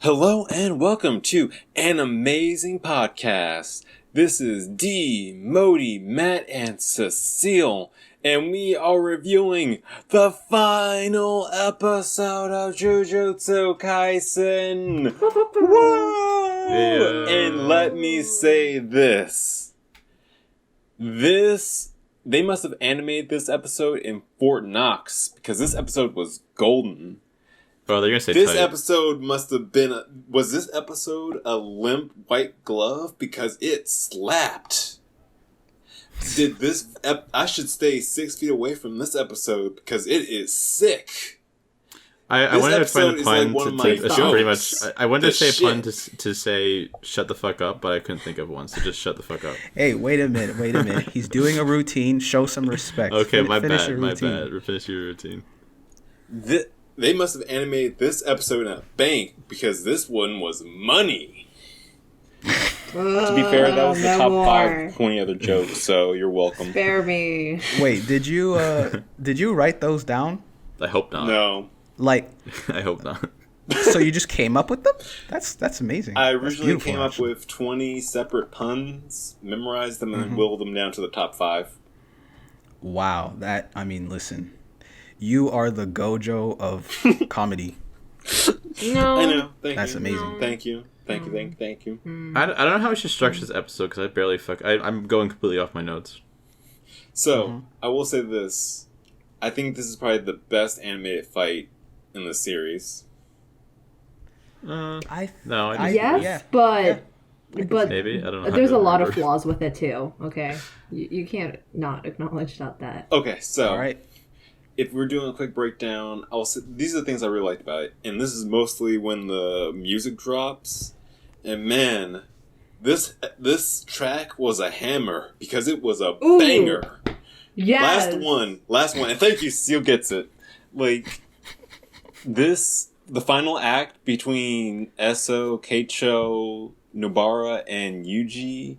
Hello and welcome to An Amazing Podcast. This is D, Modi, Matt, and Cecile, and we are reviewing the final episode of Jujutsu Kaisen. Woo! Yeah. And let me say this. They must have animated this episode in Fort Knox, because this episode was golden. Oh, they're gonna say This tight. episode must have been... was this episode a limp white glove? Because it slapped. I should stay 6 feet away from this episode because it is sick. I wanted to find a pun pretty much. I wanted to say a pun to say shut the fuck up, but I couldn't think of one, so just shut the fuck up. Hey, wait a minute. He's doing a routine. Show some respect. Okay, my bad. Finish your routine. They must have animated this episode in a bank because this one was money. To be fair, that was the top 5 pointy other jokes, so you're welcome. Spare me. Wait, did you write those down? I hope not. No. Like, I hope not. So you just came up with them? That's amazing. I originally came up with 20 separate puns, memorized them, and then whittled them down to the top 5. Wow, listen. You are the Gojo of comedy. No. I know. That's amazing. Thank you. Thank you. I don't know how we should structure this episode because I barely I'm going completely off my notes. So, I will say this. I think this is probably the best animated fight in the series. But maybe I don't know. There's a lot of flaws with it too. Okay, you can't not acknowledge that. Okay, so all right. If we're doing a quick breakdown, I'll say these are the things I really liked about it, and this is mostly when the music drops. And man, this track was a hammer because it was a banger. Yes. Last one, and thank you, Seal gets it. Like the final act between Eso, Keicho, Nobara, and Yuji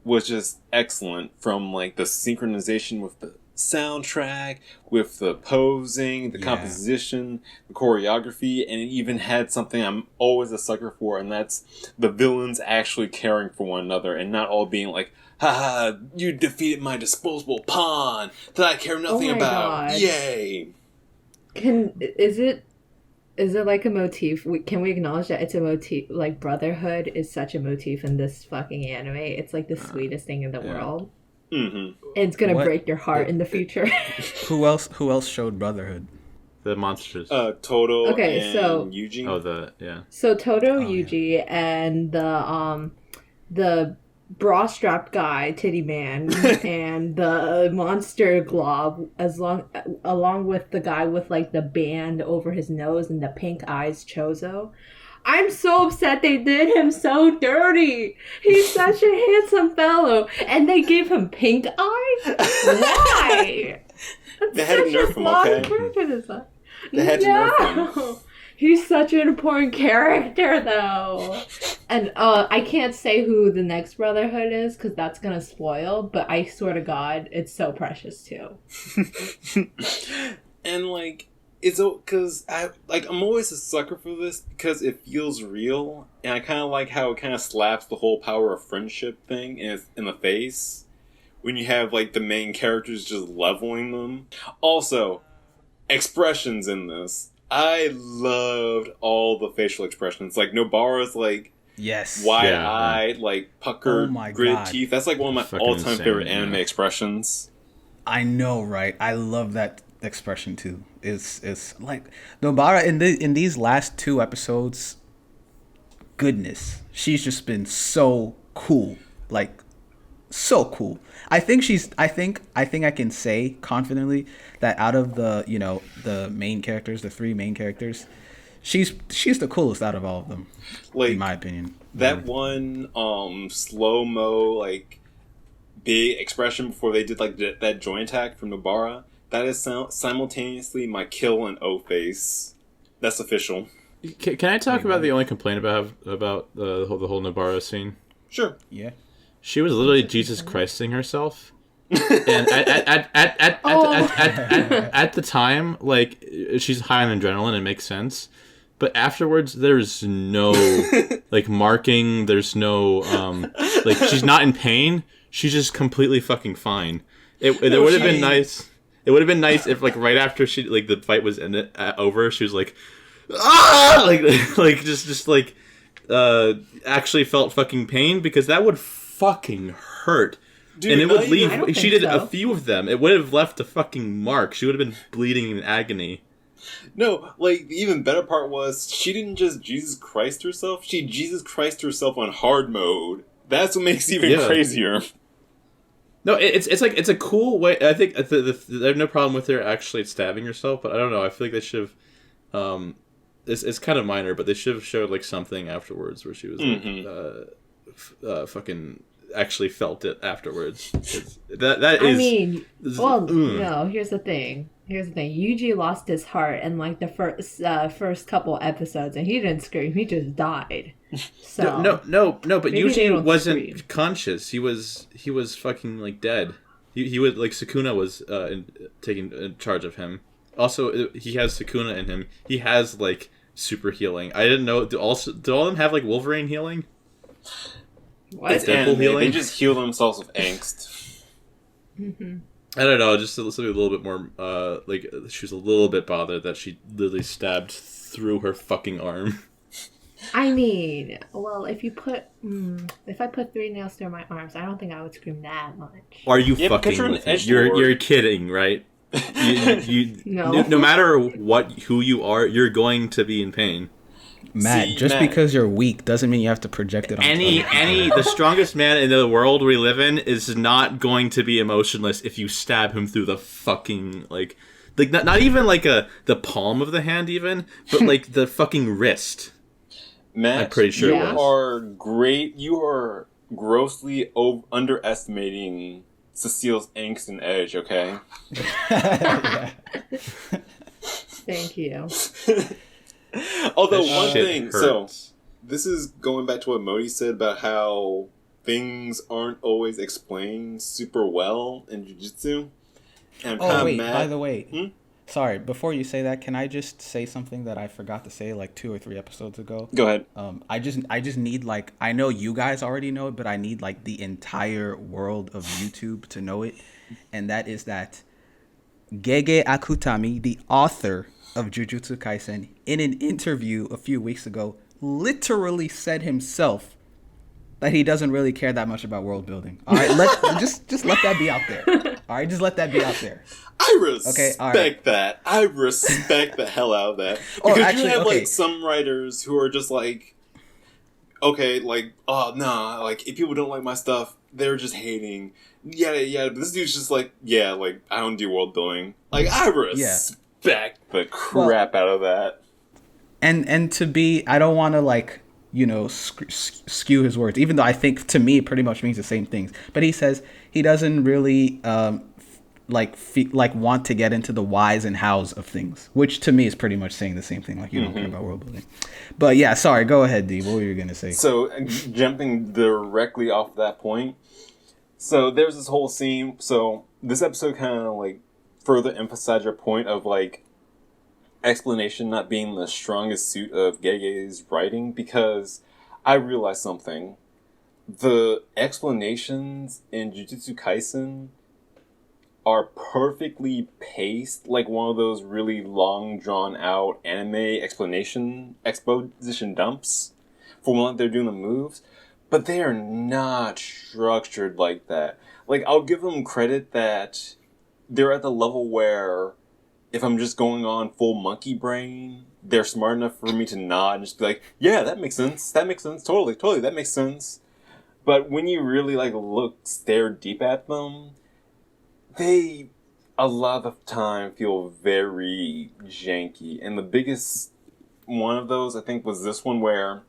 was just excellent. From like the synchronization with the soundtrack, with the posing, the composition, the choreography, and it even had something I'm always a sucker for, and that's the villains actually caring for one another and not all being like, haha, you defeated my disposable pawn that I care nothing about. God. Yay! Is it like a motif? Can we acknowledge that it's a motif? Like, brotherhood is such a motif in this fucking anime. It's like the sweetest thing in the world. Mm-hmm. And it's gonna break your heart in the future. Who else showed brotherhood? The monsters. Toto and Yuji. So Toto, Yuji, and the bra strapped guy, Titty Man, and the monster glob, along with the guy with like the band over his nose and the pink eyes, Chozo. I'm so upset they did him so dirty. He's such a handsome fellow, and they gave him pink eye. Why? They had to nerf him, okay? They had to nerf him. He's such an important character, though. And I can't say who the next Brotherhood is, because that's going to spoil, but I swear to God, it's so precious, too. And, like, it's because I'm always a sucker for this because it feels real, and I kind of like how it kind of slaps the whole power of friendship thing in the face when you have, like, the main characters just leveling them. Also, expressions in this. I loved all the facial expressions. Like, Nobara's, like, wide-eyed, like, puckered, gritted teeth. That's, like, one of my all-time favorite anime expressions. I know, right? I love that expression, too. It's like, Nobara, in these last 2 episodes, goodness. She's just been so cool. Like, so cool. I think I can say confidently that out of the main characters, the 3 main characters, she's the coolest out of all of them, like, in my opinion. That one slow-mo, like, big expression before they did like that joint attack from Nobara, that is simultaneously my kill and O face. That's official. Can I talk about the only complaint about the whole Nobara scene? Sure. Yeah. She was literally Jesus Christing herself. And at the time, like, she's high on adrenaline, it makes sense. but afterwards there's no like marking. There's no like she's not in pain. She's just completely fucking fine. It would have been nice. It would have been nice if like right after she like the fight was over, she was like, ah, like just like actually felt fucking pain, because that would fucking hurt. Dude, and it would leave. She did a few of them. It would have left a fucking mark. She would have been bleeding in agony. No, like, the even better part was, she didn't just Jesus Christ herself, she Jesus Christ herself on hard mode. That's what makes it even crazier. No, it's like, it's a cool way. I think I have no problem with her actually stabbing herself, but I don't know. I feel like they should have, it's kind of minor, but they should have showed, like, something afterwards where she was, like, fucking actually felt it afterwards. That is... I mean, no, here's the thing. Yuji lost his heart in like the first couple episodes, and he didn't scream. He just died. So no. But Yuji wasn't conscious. He was fucking like dead. He would like Sukuna was taking charge of him. Also, he has Sukuna in him. He has like super healing. I didn't know. Do all of them have like Wolverine healing? What? Deadpool healing? They just heal themselves with angst. Mm-hmm. I don't know, just a little bit more, like, she was a little bit bothered that she literally stabbed through her fucking arm. I mean, well, if I put 3 nails through my arms, I don't think I would scream that much. Are you fucking with me? You're kidding, right? No. No matter who you are, you're going to be in pain. Matt, because you're weak doesn't mean you have to project it on the strongest man in the world we live in is not going to be emotionless if you stab him through the fucking like not even like the palm of the hand even, but like the fucking wrist. Matt, I'm pretty sure you are great. You are grossly underestimating Cecile's angst and edge. Okay. Thank you. Although one thing, so this is going back to what Modi said about how things aren't always explained super well in Jujutsu. And by the way, sorry, before you say that, can I just say something that I forgot to say like 2 or 3 episodes ago? Go ahead. I just need like, I know you guys already know it, but I need like the entire world of YouTube to know it, and that is that Gege Akutami, the author of Jujutsu Kaisen, in an interview a few weeks ago, literally said himself that he doesn't really care that much about world building. All right, just let that be out there. All right, just let that be out there. I respect that. I respect the hell out of that. Because you have like some writers who are just like, okay, like, oh nah, like if people don't like my stuff, they're just hating. Yeah. But this dude's just like, yeah, like I don't do world building. Like I respect the crap out of that. And to be, I don't want to like, you know, skew his words, even though I think to me it pretty much means the same things. But he says he doesn't really want to get into the whys and hows of things, which to me is pretty much saying the same thing. Like you don't care about world building. But yeah, sorry, go ahead, D. What were you gonna say? So jumping directly off that point, so there's this whole scene. So this episode kind of like further emphasize your point of like explanation not being the strongest suit of Gege's writing, because I realized something. The explanations in Jujutsu Kaisen are perfectly paced, like one of those really long drawn out anime exposition dumps for when they're doing the moves, but they are not structured like that. Like, I'll give them credit that they're at the level where if I'm just going on full monkey brain, they're smart enough for me to nod and just be like, yeah, that makes sense, totally, that makes sense. But when you really like stare deep at them, they a lot of the time feel very janky. And the biggest one of those, I think, was this one where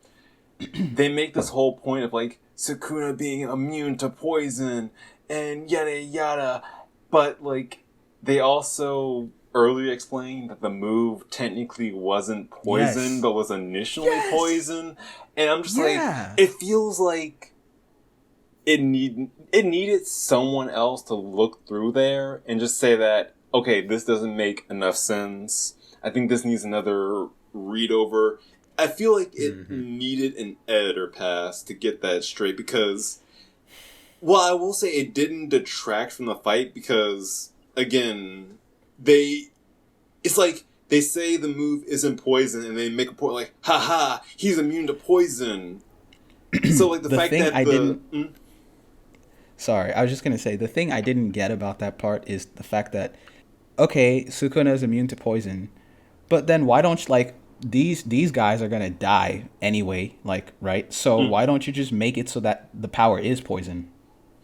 they make this whole point of like Sukuna being immune to poison and yada yada, but like they also earlier explained that the move technically wasn't poison, but was initially poison, and I'm just like, it feels like it needed someone else to look through there and just say that, okay, this doesn't make enough sense. I think this needs another read over. I feel like it needed an editor pass to get that straight because, well, I will say it didn't detract from the fight because, again, it's like they say the move isn't poison and they make a point like, haha, he's immune to poison. So, like, the fact that Sorry, I was just going to say, the thing I didn't get about that part is the fact that, okay, Sukuna is immune to poison, but then why don't you, like, these guys are going to die anyway, like, right? So why don't you just make it so that the power is poison?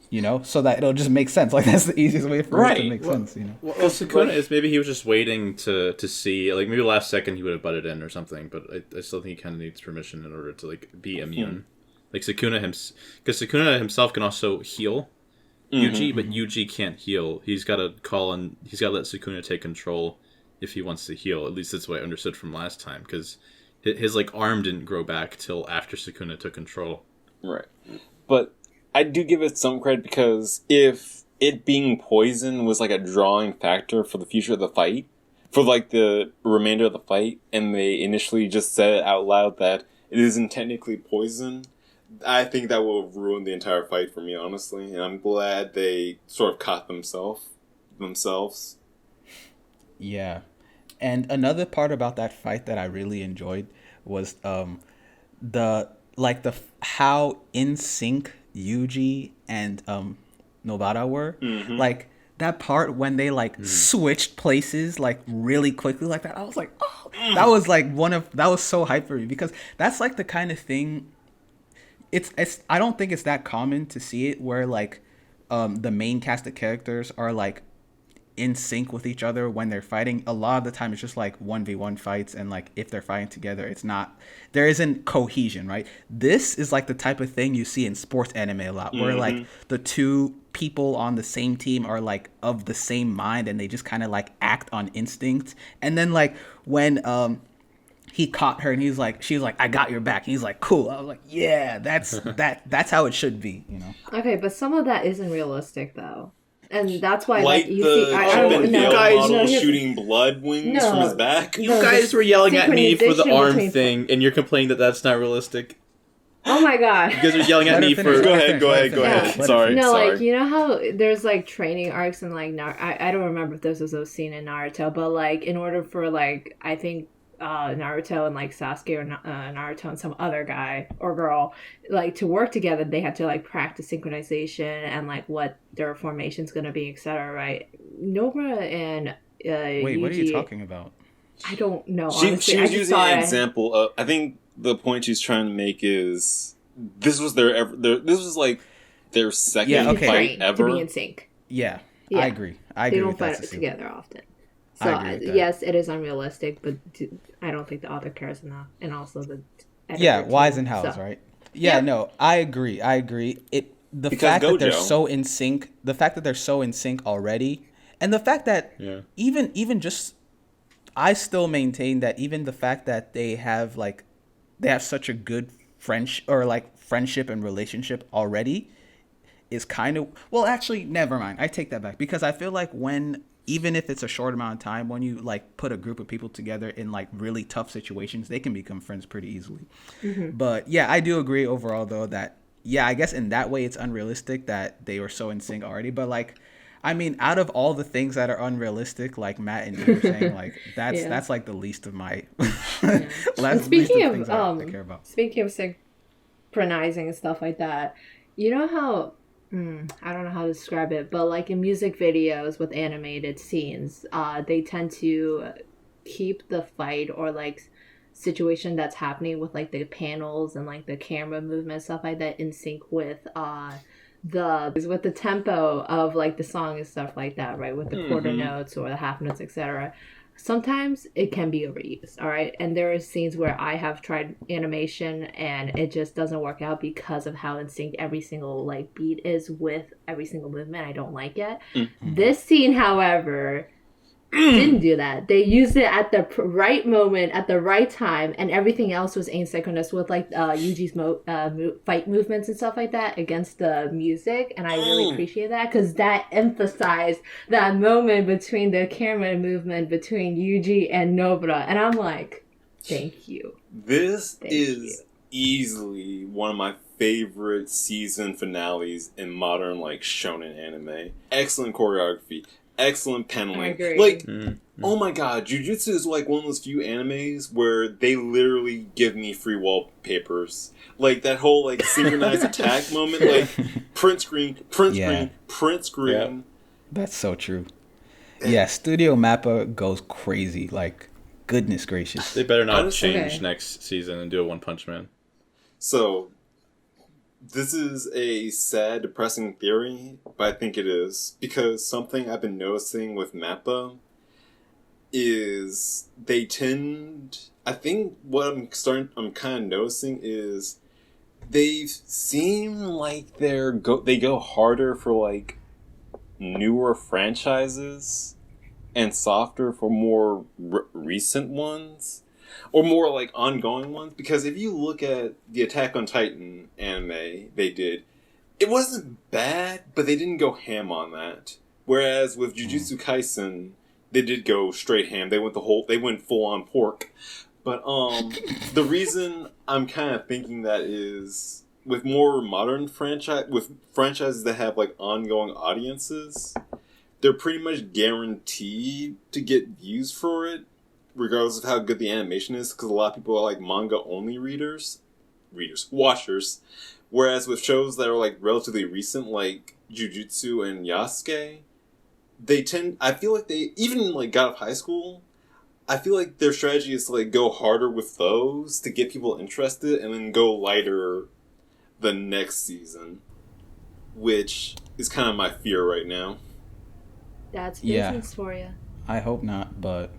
You know? So that it'll just make sense. Like, that's the easiest way for it to make sense, you know? Well, Sukuna is, maybe he was just waiting to see, like, maybe last second he would have butted in or something, but I still think he kind of needs permission in order to, like, be immune. Like, because Sukuna himself can also heal Yuji, but Yuji can't heal. He's got to he's got to let Sukuna take control if he wants to heal. At least that's what I understood from last time, because his, like, arm didn't grow back till after Sukuna took control. Right. But I do give it some credit because if it being poison was, like, a drawing factor for the future of the fight, for, like, the remainder of the fight, and they initially just said it out loud that it isn't technically poison, I think that will have ruined the entire fight for me, honestly. And I'm glad they sort of caught themselves. Yeah. And another part about that fight that I really enjoyed was how in sync Yuji and Nobara were. Like, that part when they, like, switched places, like, really quickly like that, I was like, oh, that was, like, that was so hype for me, because that's, like, the kind of thing, it's I don't think it's that common to see it where, like, the main cast of characters are, like, in sync with each other when they're fighting. A lot of the time it's just, like, 1v1 fights, and, like, if they're fighting together, there isn't cohesion, right? This is, like, the type of thing you see in sports anime a lot, where, like, the two people on the same team are, like, of the same mind, and they just kind of, like, act on instinct. And then, like, when he caught her and she was like, I got your back, and he's like, cool. I was like, yeah, that's how it should be, you know? Okay, but some of that isn't realistic, though. And that's why, like you the see, I don't know. model shooting blood wings from his back. You guys were yelling at me for the arm thing, and you're complaining that that's not realistic. Oh my god! You guys are yelling at me for. Go ahead. Sorry. No, sorry. like, you know how there's, like, training arcs and, like, I don't remember if this was a scene in Naruto, but, like, in order for, like, I think Naruto and, like, Sasuke or Naruto and some other guy or girl, like, to work together, they had to, like, practice synchronization and, like, what their formation's gonna be, etc. Right? Nobara and wait, Yuji, what are you talking about? I don't know. She Honestly, was using an example of. I think the point she's trying to make is this was this was, like, their second fight ever. To be in sync. Yeah, I agree. They don't fight together often. So, yes, it is unrealistic, but I don't think the author cares enough. And also the editor. Yeah, whys and hows, right? Yeah, no, I agree. The fact that they're so in sync already, and the fact that even just, I still maintain that even the fact that they have such a good friendship and relationship already is kind of, well, actually, never mind. I take that back, because I feel like even if it's a short amount of time, when you, like, put a group of people together in, like, really tough situations, they can become friends pretty easily. But yeah, I do agree overall, though, that, yeah, I guess in that way it's unrealistic that they were so in sync already. But, like, I mean, out of all the things that are unrealistic, like Matt and you were saying, like, that's like the least of my speaking of things I care about. Speaking of synchronizing and stuff like that, you know how I don't know how to describe it, but, like, in music videos with animated scenes, they tend to keep the fight or, like, situation that's happening with, like, the panels and, like, the camera movement, stuff like that, in sync with the tempo of, like, the song and stuff like that, right? With the quarter notes or the half notes, etc. Sometimes it can be overused, all right? And there are scenes where I have tried animation and it just doesn't work out because of how in sync every single, like, beat is with every single movement. I don't like it. This scene, however, didn't do that. They used it at the right moment, at the right time, and everything else was asynchronous with, like, Yuji's fight movements and stuff like that against the music, and I really appreciate that, because that emphasized that moment between the camera movement between Yuji and Nobara, and I'm like, Thank you. This Thank is easily one of my favorite season finales in modern like shonen anime. Excellent choreography, excellent I penmanship. agree. Like, Mm. oh my god, Jujutsu is like one of those few animes where they literally give me free wallpapers. Like that whole like synchronized attack moment, like print screen, print Yeah. screen, print screen. That's so true. Yeah, Studio Mappa goes crazy. Like, goodness gracious. They better not Honestly- change Okay. next season and do a One Punch Man. So, this is a sad, depressing theory, but I think it is. Because something I've been noticing with Mappa is they tend... I think what I'm kind of noticing is they seem like they go harder for, like, newer franchises and softer for more recent ones. Or more like ongoing ones, because if you look at the Attack on Titan anime they did, it wasn't bad, but they didn't go ham on that. Whereas with Jujutsu Kaisen, they did go straight ham. They went full on pork. But the reason I'm kind of thinking that is with more modern franchises that have like ongoing audiences, they're pretty much guaranteed to get views for it, regardless of how good the animation is, because a lot of people are like manga only watchers. Whereas with shows that are like relatively recent, like Jujutsu and Yasuke, I feel like they even like got out of high school. I feel like their strategy is to like go harder with those to get people interested, and then go lighter the next season, which is kind of my fear right now. That's Yeah. business for you. I hope not, but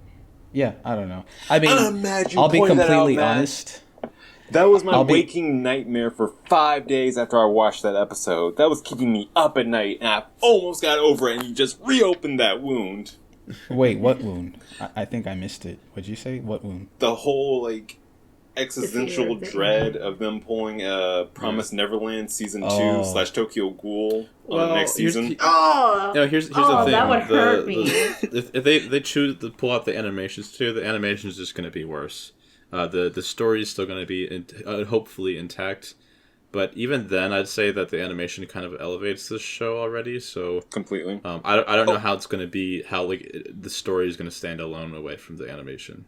yeah, I don't know. I mean, I'm mad you I'll be pointed that out, completely Matt. honest. That was my I'll be- waking nightmare for 5 days after I watched that episode. That was keeping me up at night, and I almost got over it, and you just reopened that wound. Wait, what wound? I think I missed it. What'd you say? What wound? The whole, like, existential The fear, dread of them pulling Promised Neverland Season 2 Oh. / Tokyo Ghoul on Well, the next here's- season. Oh, You know, here's the Oh, thing. that would hurt me. If they choose to pull out the animations too, the animation is just going to be worse. The story is still going to be hopefully intact, but even then, I'd say that the animation kind of elevates this show already. So Completely. I don't know how it's going to be, how like the story is going to stand alone away from the animation.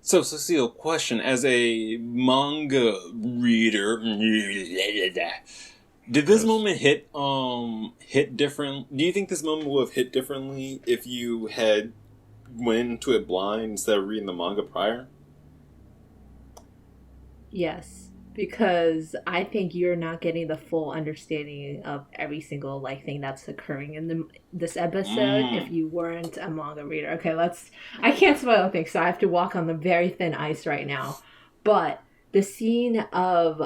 So, Cecile, question. As a manga reader, did this Yes. moment hit different? Do you think this moment would have hit differently if you had went into it blind instead of reading the manga prior? yes, because I think you're not getting the full understanding of every single like thing that's occurring in this episode if you weren't a manga reader. Okay, I can't spoil things, so I have to walk on the very thin ice right now. But the scene of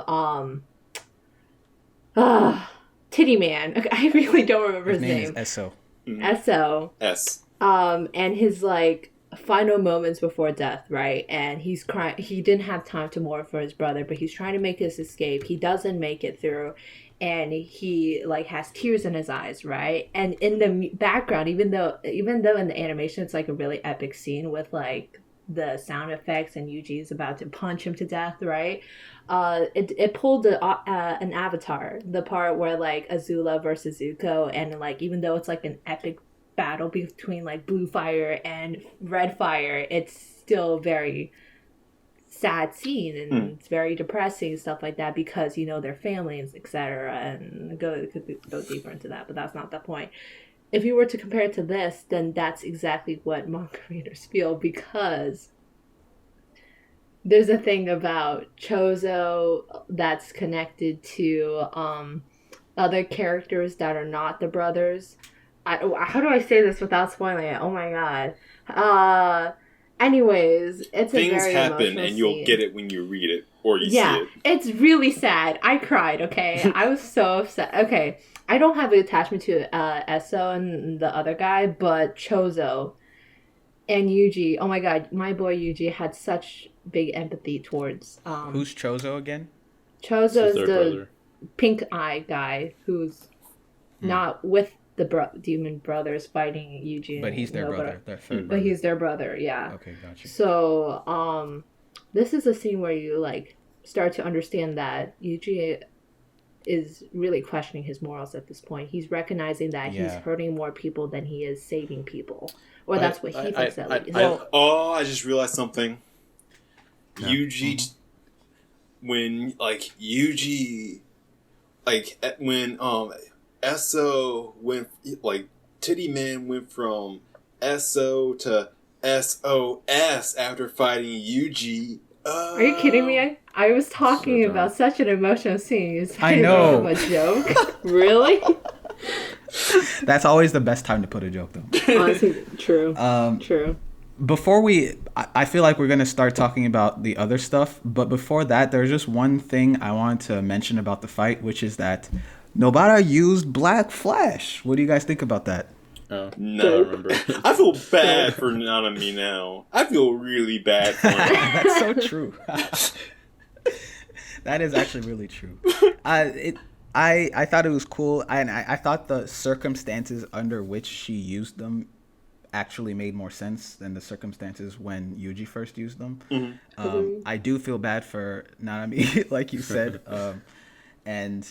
Titty Man. Okay, I really don't remember his name. is Esso. Esso. S. And his like final moments before death, right? And he's crying. He didn't have time to mourn for his brother, but he's trying to make his escape. He doesn't make it through, and he like has tears in his eyes, right? And in the background, even though in the animation it's like a really epic scene with like the sound effects and Yuji is about to punch him to death, right? It pulled an Avatar, the part where like Azula versus Zuko, and like even though it's like an epic battle between like blue fire and red fire, it's still very sad scene, and it's very depressing and stuff like that, because you know their families, etc. And could go deeper into that, but that's not the point. If you were to compare it to this, then that's exactly what manga readers feel, because there's a thing about Chozo that's connected to other characters that are not the brothers. How do I say this without spoiling it? Oh my god. Anyways, it's a Things very happen, emotional and you'll scene. get it when you read it or you see it. It's really sad. I cried, okay? I was so upset. Okay, I don't have an attachment to Esso and the other guy, but Chozo and Yuji, oh my god, my boy Yuji had such big empathy towards... Who's Chozo again? Chozo's This is their the brother. pink eye guy who's not with the demon brothers fighting Yuji. But he's their Nobara. brother. Their third But brother. he's their brother, yeah. Okay, gotcha. So, this is a scene where you like start to understand that Yuji is really questioning his morals at this point. He's recognizing that he's hurting more people than he is saving people, or that's what he thinks at least. I just realized something. Yeah. Yuji, when Yuji, when Eso went Titty Man went from SO to SOS after fighting Yuji. Are you kidding me? I was talking about such an emotional scene. It's I know. A joke. Really? That's always the best time to put a joke, though. Honestly, true. True. Before I feel like we're going to start talking about the other stuff, but before that, there's just one thing I wanted to mention about the fight, which is that Nobara used Black Flash. What do you guys think about that? Oh, no, I remember. I feel bad for Nanami now. I feel really bad for him. That's so true. That is actually really true. I thought it was cool, and I thought the circumstances under which she used them actually made more sense than the circumstances when Yuji first used them. Mm-hmm. I do feel bad for Nanami, like you said, and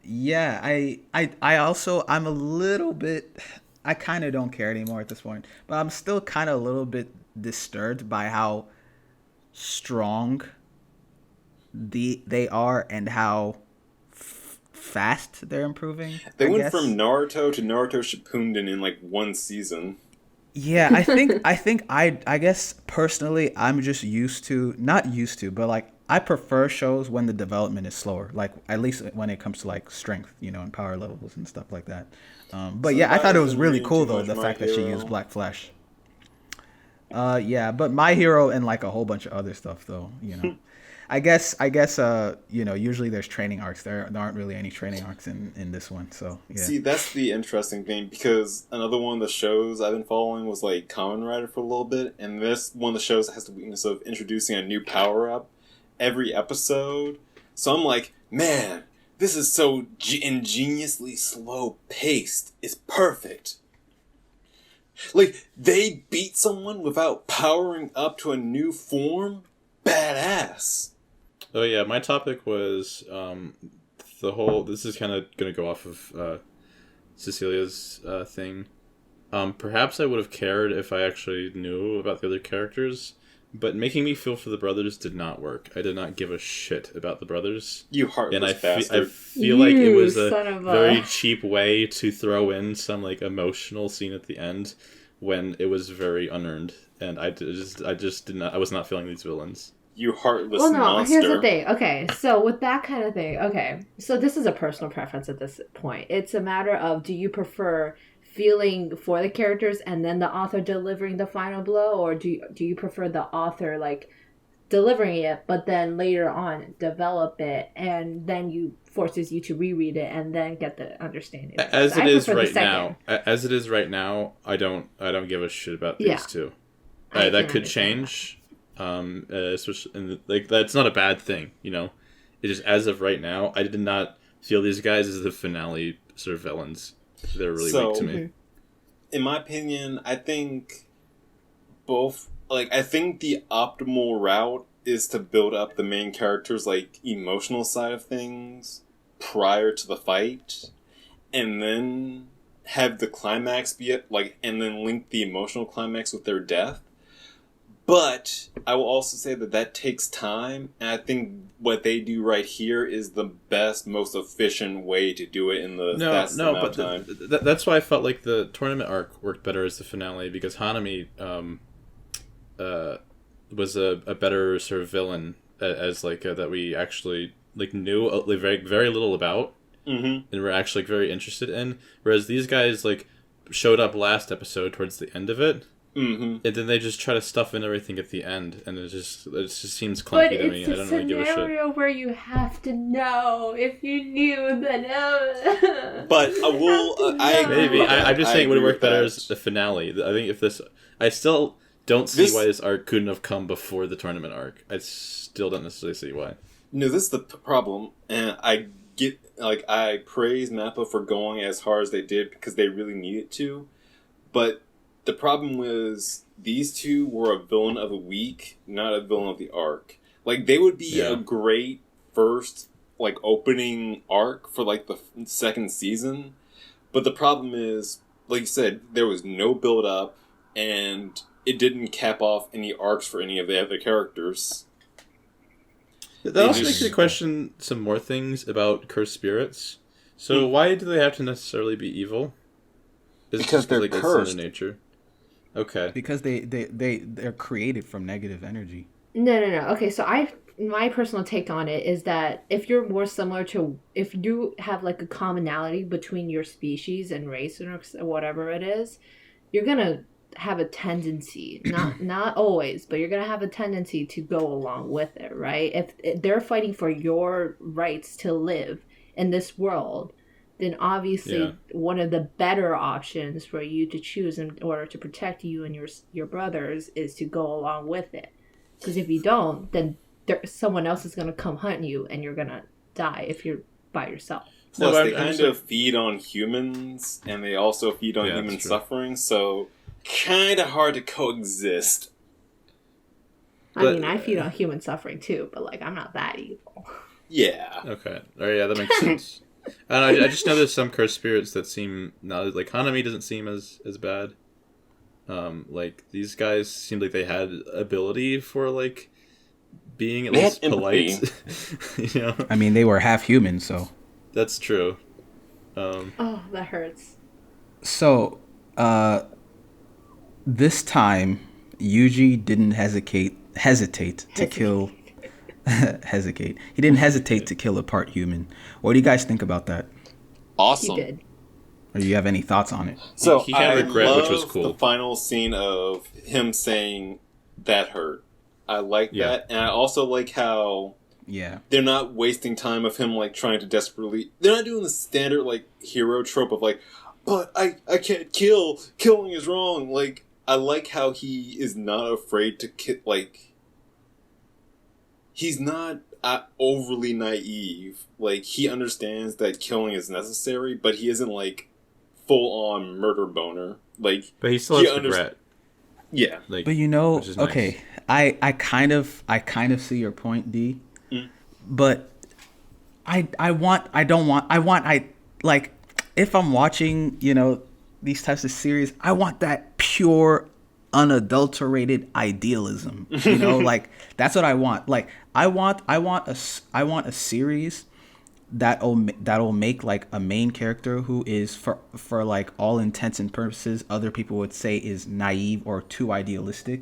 yeah, I also I'm a little bit. I kind of don't care anymore at this point, but I'm still kind of a little bit disturbed by how strong they are and how fast they're improving. They went from Naruto to Naruto Shippuden in like one season. Yeah, I think I guess personally I'm just not used to, but like I prefer shows when the development is slower, like at least when it comes to like strength, and power levels and stuff like that. But yeah, I thought it was really cool though, the fact that she used Black Flash. Yeah, but My Hero and like a whole bunch of other stuff though, I guess usually there's training arcs. There aren't really any training arcs in this one, so yeah. See, that's the interesting thing, because another one of the shows I've been following was like Kamen Rider for a little bit, and this one of the shows has the weakness of introducing a new power-up every episode. So I'm like, man, this is so ingeniously slow-paced. It's perfect. Like, they beat someone without powering up to a new form? Badass. Oh yeah, my topic was this is kind of going to go off of Cecilia's thing. Perhaps I would have cared if I actually knew about the other characters, but making me feel for the brothers did not work. I did not give a shit about the brothers. You heartless bastard. I feel like it was a very cheap way to throw in some like emotional scene at the end when it was very unearned, and I just did not. I was not feeling these villains. You heartless monster. Here's the thing. Okay, so with that kind of thing, so this is a personal preference at this point. It's a matter of, do you prefer feeling for the characters and then the author delivering the final blow, or do you prefer the author like delivering it, but then later on develop it, and then forces you to reread it and then get the understanding. As it is right now, I don't give a shit about these two. That could change. Especially, like, that's not a bad thing, It just, as of right now, I did not feel these guys as the finale sort of villains. They're really weak to me. In my opinion, I think I think the optimal route is to build up the main characters' like emotional side of things prior to the fight, and then have the climax be and then link the emotional climax with their death. But I will also say that takes time, and I think what they do right here is the best, most efficient way to do it in the time. That's why I felt like the tournament arc worked better as the finale, because Hanami was a better sort of villain as that we actually knew very very little about, and were actually very interested in. Whereas these guys showed up last episode towards the end of it. Mm-hmm. And then they just try to stuff in everything at the end, and it just seems clunky to me. I don't really give a shit. But it's a scenario where you have to know. If you knew, then But I'm just saying it would have worked better as the finale. I think I still don't see why this arc couldn't have come before the tournament arc. I still don't necessarily see why. No, this is the problem, and I praise Mappa for going as hard as they did because they really needed to, but the problem was these two were a villain of the week, not a villain of the arc. Like, they would be a great first, like, opening arc for, like, the second season. But the problem is, like you said, there was no build-up, and it didn't cap off any arcs for any of the other characters. That also makes me question some more things about cursed spirits. So why do they have to necessarily be evil? Because they're like cursed. It's in their nature. Okay. Because they're created from negative energy. No. Okay, so my personal take on it is that if you're more similar to, if you have like a commonality between your species and race or whatever it is, you're gonna have a tendency, not always, but you're gonna have a tendency to go along with it, right? If they're fighting for your rights to live in this world, then obviously one of the better options for you to choose in order to protect you and your brothers is to go along with it. Because if you don't, then someone else is going to come hunt you and you're going to die if you're by yourself. Plus, they kind of feed on humans, and they also feed on human suffering, so kind of hard to coexist. I mean, I feed on human suffering too, but like, I'm not that evil. Yeah. Okay. All right, yeah, that makes sense. I just know there's some cursed spirits that seem not like Hanami doesn't seem as bad. Like these guys seemed like they had ability for like being at least polite. You know? I mean, they were half human, so that's true. Oh, that hurts. So, this time Yuji didn't hesitate to kill. He didn't hesitate to kill a part human. What do you guys think about that? Awesome. He did. Or do you have any thoughts on it? So he had regret, which was cool. The final scene of him saying that hurt. I like that, and I also like how they're not wasting time of him like trying to desperately. They're not doing the standard like hero trope of like, but I can't kill. Killing is wrong. Like I like how he is not afraid to like. He's not overly naive. Like he understands that killing is necessary, but he isn't like full on murder boner. Like, but he still has regret. Yeah, like, but you know, nice. Okay, I kind of see your point, D. But I like if I'm watching, you know, these types of series, I want that pure, unadulterated idealism. You know, like that's what I want. Like I want a series that'll make like a main character who is for like all intents and purposes other people would say is naive or too idealistic,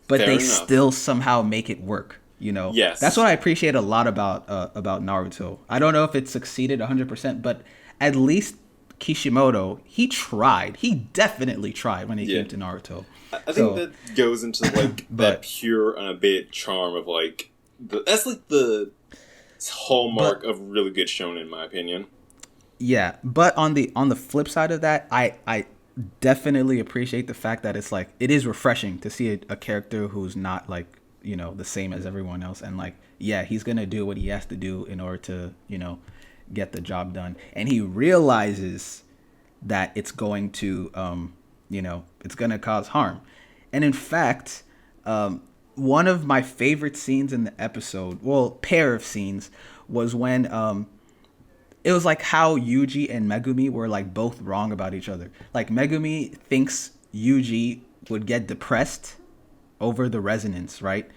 but they still somehow make it work. You know, yes, that's what I appreciate a lot about Naruto. I don't know if it succeeded 100%, but at least Kishimoto, he definitely tried when it came to Naruto. I think that goes into like that pure unabated charm of like that's like the hallmark of really good shonen, in my opinion. Yeah, but on the flip side of that, I definitely appreciate the fact that it's like it is refreshing to see a character who's not like, you know, the same as everyone else, and like he's gonna do what he has to do in order to, you know, get the job done, and he realizes that it's going to you know, it's gonna cause harm. And in fact, one of my favorite scenes in the episode, well, pair of scenes, was when it was like how Yuji and Megumi were like both wrong about each other. Like Megumi thinks Yuji would get depressed over the resonance, right?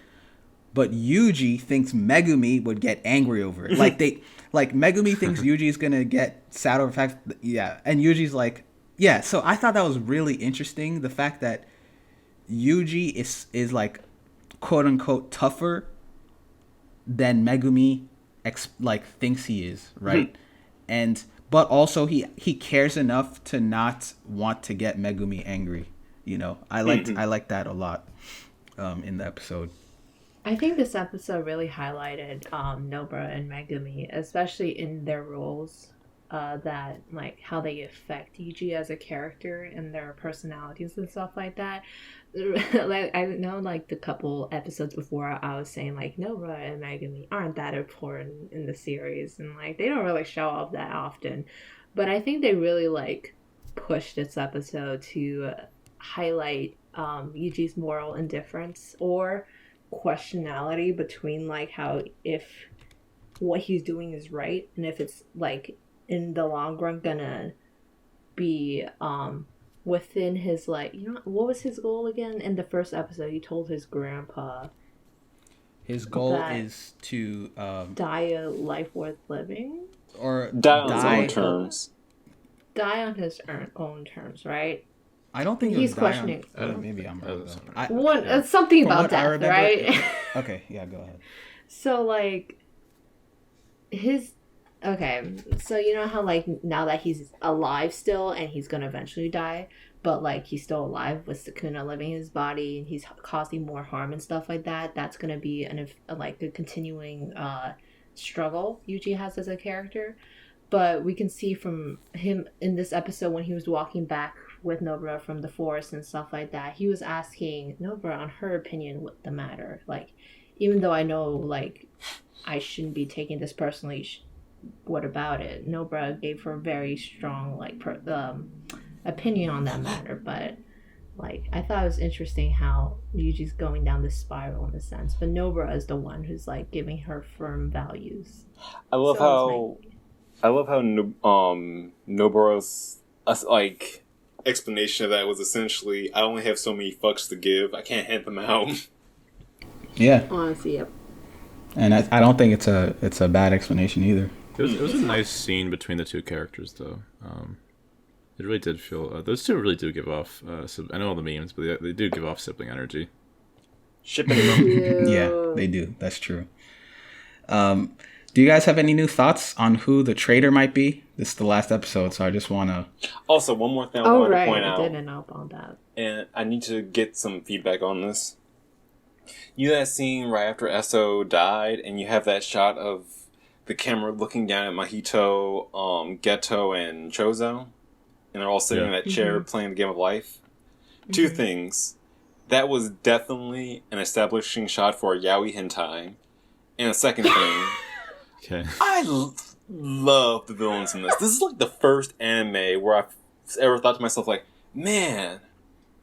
But Yuji thinks Megumi would get angry over it. Like Megumi thinks Yuji's gonna get sad over the fact and Yuji's like, so I thought that was really interesting. The fact that Yuji is like quote unquote tougher than Megumi thinks he is, right? But also he cares enough to not want to get Megumi angry. You know, I liked that a lot in the episode. I think this episode really highlighted Nobara and Megumi, especially in their roles, that like how they affect Yuji as a character and their personalities and stuff like that. Like I know, like the couple episodes before, I was saying like Nobara and Megumi aren't that important in the series, and like they don't really show up that often. But I think they really like pushed this episode to highlight Yuji's moral indifference or questionality between like how if what he's doing is right and if it's like in the long run gonna be within his like what was his goal again in the first episode? He told his grandpa His goal that is to die a life worth living or Die on his die. own terms. Die on his own terms, right? I don't think He's it was die on- questioning. maybe I'm wrong. though. One something From about what I death, remember, right? Okay, yeah, go ahead. So like his okay, so you know how like now that he's alive still and he's gonna eventually die, but like he's still alive with Sukuna living in his body and he's causing more harm and stuff like that. That's gonna be like a continuing struggle Yuji has as a character. But we can see from him in this episode when he was walking back with Nobara from the forest and stuff like that, he was asking Nobara on her opinion what the matter. Like, even though I know like I shouldn't be taking this personally, what about it? Nobara gave her a very strong like opinion on that matter. But like I thought it was interesting how Yuji's going down this spiral in a sense, but Nobara is the one who's like giving her firm values. I love how Nobara's like explanation of that was essentially, I only have so many fucks to give. I can't hand them out. Yeah, Honestly, yep. and I don't think it's a bad explanation either. It was a nice scene between the two characters, though. It really did feel... those two really do give off... I know all the memes, but they do give off sibling energy. Shipping them. Yeah, they do. That's true. Do you guys have any new thoughts on who the traitor might be? This is the last episode, so I just want to... Also, one more thing I wanted to point out. I didn't know about that. And I need to get some feedback on this. You know that scene right after Esso died, and you have that shot of the camera looking down at Mahito, Geto, and Chozo? And they're all sitting in that chair playing the game of life? Two things. That was definitely an establishing shot for a yaoi hentai. And a second thing... Okay. I love the villains in this. This is like the first anime where I've ever thought to myself, like, man,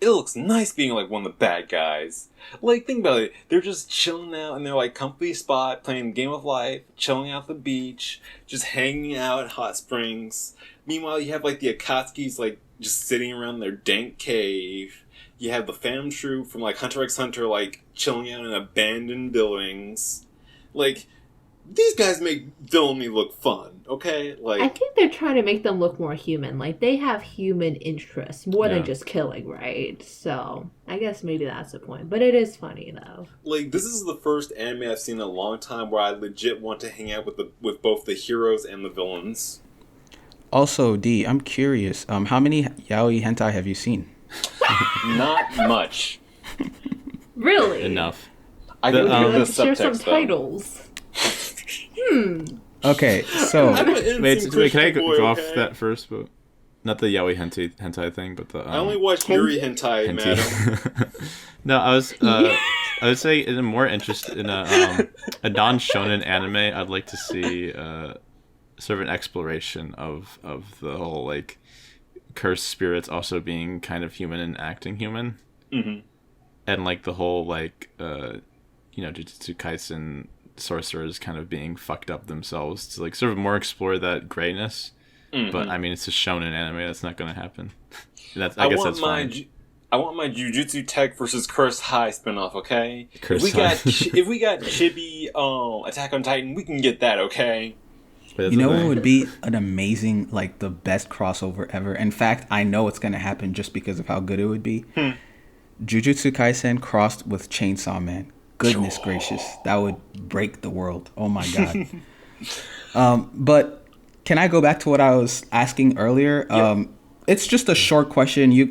it looks nice being like one of the bad guys. Like, think about it. They're just chilling out in their like comfy spot, playing Game of Life, chilling out the beach, just hanging out at hot springs. Meanwhile, you have like the Akatsukis like just sitting around their dank cave. You have the fam troop from like Hunter x Hunter like chilling out in abandoned buildings. Like, these guys make villainy look fun, okay? Like, I think they're trying to make them look more human. Like, they have human interests more than just killing, right? So, I guess maybe that's the point. But it is funny, though. Like, this is the first anime I've seen in a long time where I legit want to hang out with both the heroes and the villains. Also, D, I'm curious. How many yaoi hentai have you seen? Not much. Really? Enough. I can give the Let's share some subtext, though. titles. Okay, so I'm an innocent Wait, can I Christian boy, go off okay? that first? But not the yaoi hentai thing, but the... I only watch Yuri hentai, madam. No, I would say in a more interest in a non-shonen anime, I'd like to see sort of an exploration of the whole like cursed spirits also being kind of human and acting human, and like the whole like Jujutsu Kaisen sorcerers kind of being fucked up themselves to like sort of more explore that grayness. But I mean, it's a shonen anime. That's not going to happen. I guess that's fine. I want my Jujutsu Tech versus Cursed High spinoff, okay? Cursed if we got Chibi Attack on Titan, we can get that, okay? you know what would be an amazing, like the best crossover ever? In fact, I know it's going to happen just because of how good it would be. Jujutsu Kaisen crossed with Chainsaw Man. Goodness gracious, that would break the world. Oh my god. But can I go back to what I was asking earlier? It's just a short question. You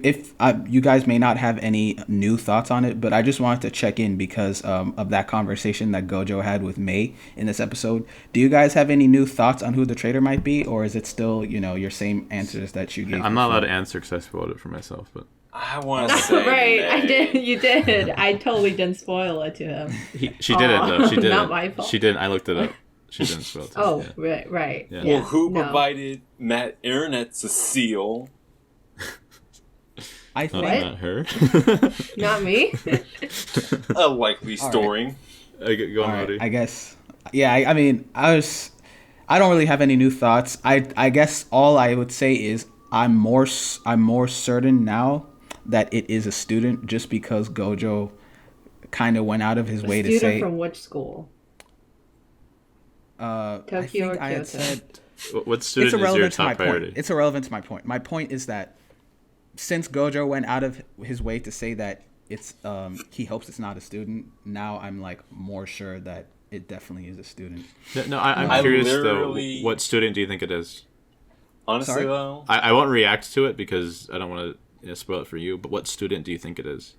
guys may not have any new thoughts on it, but I just wanted to check in because of that conversation that Gojo had with May in this episode. Do you guys have any new thoughts on who the traitor might be, or is it still your same answers that you gave? I'm not allowed to answer because I spoiled it for myself, but. I want to say right, May. I did. You did. I totally didn't spoil it to him. She did it though. She did Not it. my fault. She didn't. I looked it up. She didn't spoil it. Oh, Yeah. right. Yeah. Well, who no. provided Matt Aronet's a seal? I Not, think not her. Not me. A likely story. Go on, all right, Marty. I guess. Yeah, I mean, I don't really have any new thoughts. I guess all I would say is I'm more certain now that it is a student, just because Gojo kind of went out of his way to Student say. from which school? I Tokyo or think I had Kyoto? said. What It's student is your irrelevant to my top priority? point. It's irrelevant to my point. My point is that since Gojo went out of his way to say that it's he hopes it's not a student, now I'm like more sure that it definitely is a student. No, I'm I curious literally- though. What student do you think it is? Honestly, Sorry? though, I won't react to it because I don't want to spoil it for you. But what student do you think it is?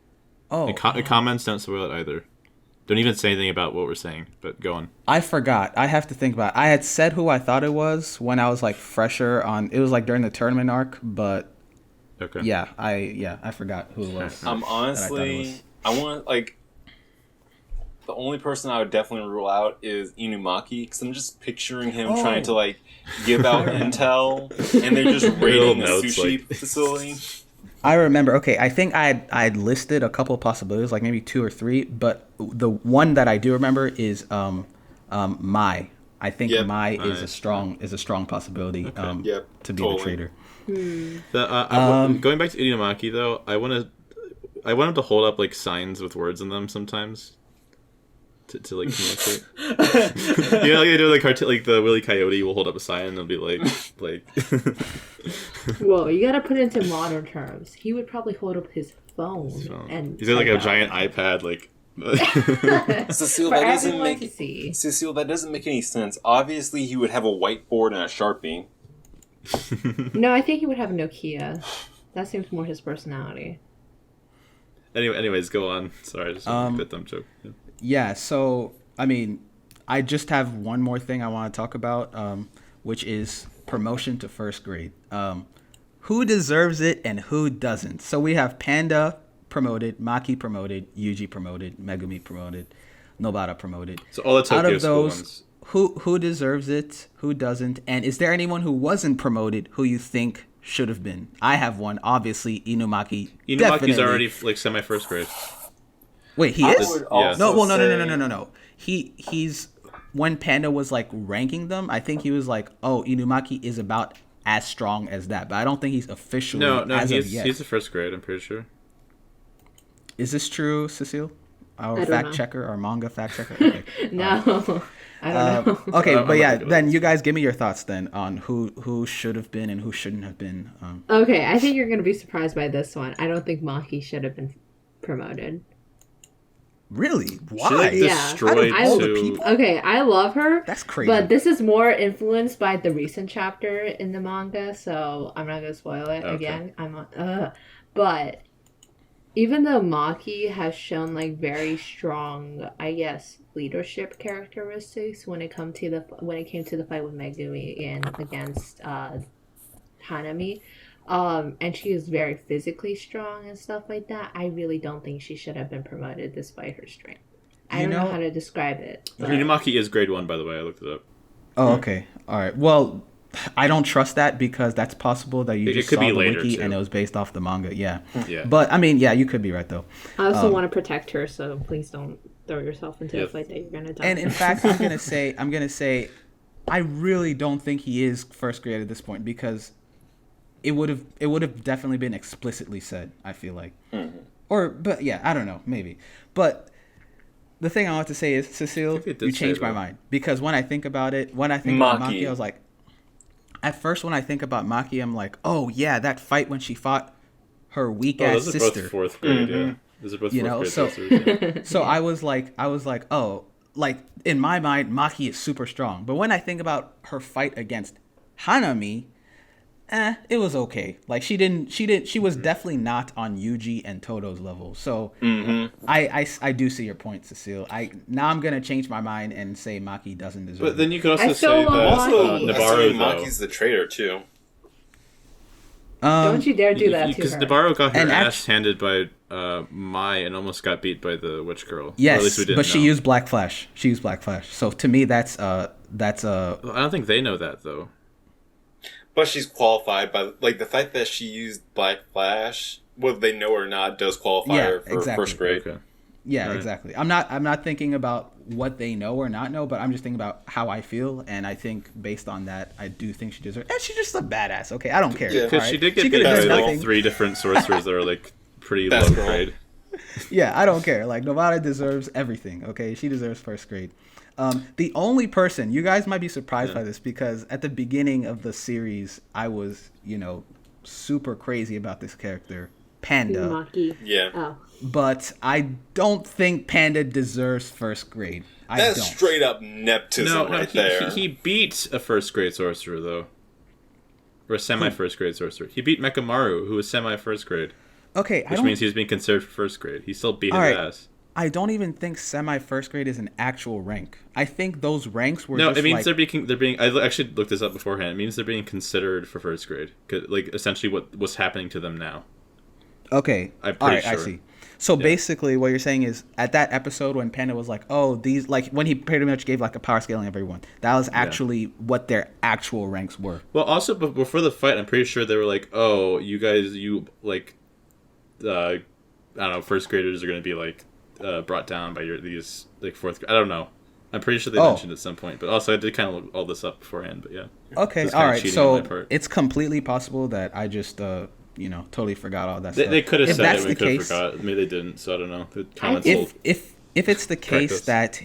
Oh, And comments don't spoil it either. Don't even say anything about what we're saying. But go on. I forgot. I have to think about it. I had said who I thought it was when I was like fresher on. It was like during the tournament arc, but Okay. yeah, I forgot who it was. honestly, I want like the only person I would definitely rule out is Inumaki, because I'm just picturing him trying to like give out intel, and they're just raiding a notes, sushi like- facility. I remember. Okay, I think I'd listed a couple of possibilities, like maybe 2 or 3, but the one that I do remember is Mai. I think Yep. Mai is Nice. a strong possibility Yep, to be totally. the traitor. Going back to Inumaki though, I want him to hold up like signs with words in them sometimes. To like communicate. You know, like they do like cartoon, like the Willy Coyote will hold up a sign and it'll be like. Well, you gotta put it into modern terms. He would probably hold up his phone and. He's got like a type out. giant iPad, like. Cecile, For that doesn't everyone make to see. Cecile, that doesn't make any sense. Obviously, he would have a whiteboard and a Sharpie. No, I think he would have a Nokia. That seems more his personality. Anyways, go on. Sorry, I just a bit dumb joke. Yeah. Yeah, so I mean, I just have one more thing I want to talk about, which is promotion to first grade. Who deserves it and who doesn't? So we have Panda promoted, Maki promoted, Yuji promoted, Megumi promoted, Nobara promoted. So all the Tokyo Out of school those, ones. who deserves it? Who doesn't? And is there anyone who wasn't promoted who you think should have been? I have one, obviously Inumaki. Inumaki's Definitely. already like semi first grade. Wait, he I is? would Yeah. also No, well, say- no. He's when Panda was like ranking them. I think he was like, "Oh, Inumaki is about as strong as that," but I don't think he's officially No, as of he's yet. the first grade. I'm pretty sure. Is this true, Cecile? Our don't fact know. checker, our manga fact checker. Okay. No, I don't know. Okay, I'm but yeah, not gonna- then you guys give me your thoughts then on who should have been and who shouldn't have been. Okay, I think you're gonna be surprised by this one. I don't think Maki should have been promoted. Really? Why? She like Yeah. destroyed Out of all the two. people- Okay, I love her. That's crazy. But this is more influenced by the recent chapter in the manga, so I'm not gonna spoil it Okay. again. But even though Maki has shown like very strong, I guess, leadership characteristics when it came to the fight with Megumi and against Hanami, and she is very physically strong and stuff like that, I really don't think she should have been promoted despite her strength. I don't know how to describe it. but- Inumaki is grade 1, by the way. I looked it up. Oh, okay. All right. Well, I don't trust that because that's possible that you It just could saw be the later, wiki too. and it was based off the manga. Yeah. Yeah. But I mean, yeah, you could be right though. I also want to protect her, so please don't throw yourself into a Yep. fight that you're gonna die. And in fact, I'm gonna say, I really don't think he is first grade at this point because it would have definitely been explicitly said. I feel like, but yeah, I don't know, maybe. But the thing I want to say is, Cecile, I think it did you say changed my that. mind because when I think about it, about Maki, Maki. I was like, at first when I think about Maki, I'm like, oh yeah, that fight when she fought her weak Oh, ass those are sister. both 4th grade, yeah. Those are both You 4th know, grade so- sisters, yeah. So I was like, oh, like in my mind, Maki is super strong. But when I think about her fight against Hanami, it was okay. Like she was definitely not on Yuji and Toto's level. So I do see your point, Cecile. I'm gonna change my mind and say Maki doesn't deserve But then it. you could also I still say love that Maki. Nabarro, though. Maki's the traitor too. Don't you dare do that to Because her. Nabarro got her And ass handed by Mai and almost got beat by the witch girl. Or at Yes, least we didn't but she know. used Black Flash. So to me, that's I don't think they know that, though. But she's qualified by like the fact that she used Black Flash, whether they know or not, does qualify her for first grade. Okay. Yeah, exactly. I'm not thinking about what they know or not know, but I'm just thinking about how I feel, and I think based on that, I do think she deserves. And she's just a badass. Okay, I don't care. Yeah. Because she did get beat by like 3 different sorcerers that are like pretty low grade. Yeah, I don't care. Like, Novara deserves everything, okay? She deserves first grade. The only person, you guys might be surprised by this, because at the beginning of the series, I was, super crazy about this character, Panda. Maki. Yeah. Oh. But I don't think Panda deserves first grade. That's straight up nepotism there. He beat a first grade sorcerer, though. Or a semi-first grade sorcerer. He beat Mekamaru, who was semi-first grade. Okay, which means he was being considered for first grade. He still beat his ass. I don't even think semi-first grade is an actual rank. I think those ranks were it means they're being. I actually looked this up beforehand. It means they're being considered for first grade. Like, essentially what's happening to them now. Okay. I'm pretty sure. I see. So basically what you're saying is, at that episode when Panda was like, oh, these, like, when he pretty much gave like a power scaling of everyone, that was actually what their actual ranks were. Well, also before the fight, I'm pretty sure they were like, oh, you guys, I don't know, first graders are going to be like brought down by these like fourth. I don't know. I'm pretty sure they mentioned at some point, but also I did kind of look all this up beforehand. But yeah. Okay. All right. So it's completely possible that I just totally forgot all that stuff. They could have said it. We could have forgot. Maybe they didn't. So I don't know. The comments if it's the case that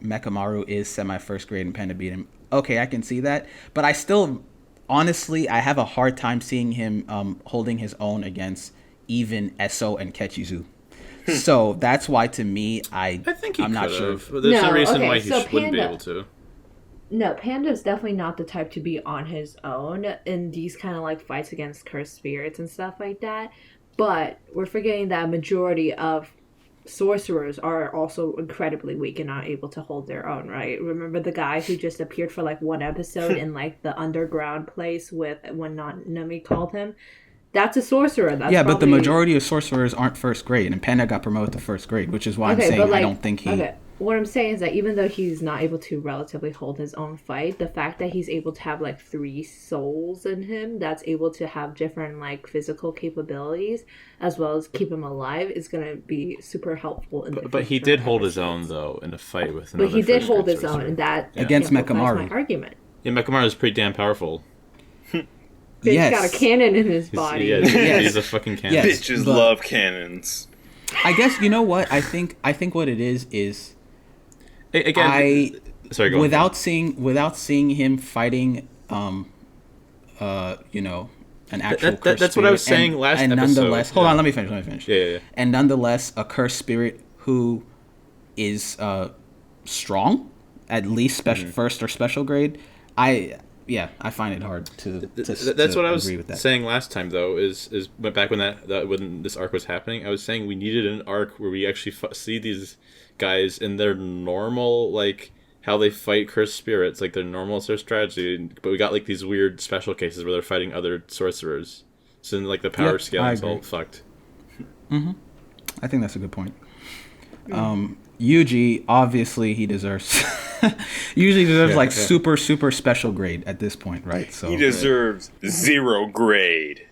Mekamaru is semi first grade and Panda beat him, okay, I can see that. But I still. Honestly, I have a hard time seeing him holding his own against even Esso and Kechizu. So that's why, to me, I think I'm not sure. But there's no reason why he wouldn't be able to. No, Panda's definitely not the type to be on his own in these kind of like fights against cursed spirits and stuff like that. But we're forgetting that a majority of sorcerers are also incredibly weak and not able to hold their own, right? Remember the guy who just appeared for like one episode in like the underground place with when Nami called him? That's a sorcerer. But the majority of sorcerers aren't first grade, and Panda got promoted to first grade, which is why I'm saying I don't think he... Okay, what I'm saying is that even though he's not able to relatively hold his own fight, the fact that he's able to have like 3 souls in him that's able to have different like physical capabilities as well as keep him alive is going to be super helpful. But he did hold his own though in a fight with another. But he did hold his own, and that against Mekamaru. That's my argument. Yeah, Mekamaru is pretty damn powerful. He's got a cannon in his body. He's a fucking cannon. Yes, bitches love cannons. I guess you know what I think what it is. Again, sorry. Go without seeing him fighting, an actual cursed that's what I was saying last episode. And nonetheless, hold on, let me finish. Yeah. And nonetheless, a cursed spirit who is strong, at least first or special grade. I find it hard to that's what I was agree with that. saying last time though is back when when this arc was happening, I was saying we needed an arc where we actually see these guys in their normal, like how they fight cursed spirits, like their normal sort of strategy, but we got like these weird special cases where they're fighting other sorcerers, so then like the power scale is all fucked. I think that's a good point. Yuji, obviously he deserves usually deserves like super special grade at this point, right? So he deserves 0 grade.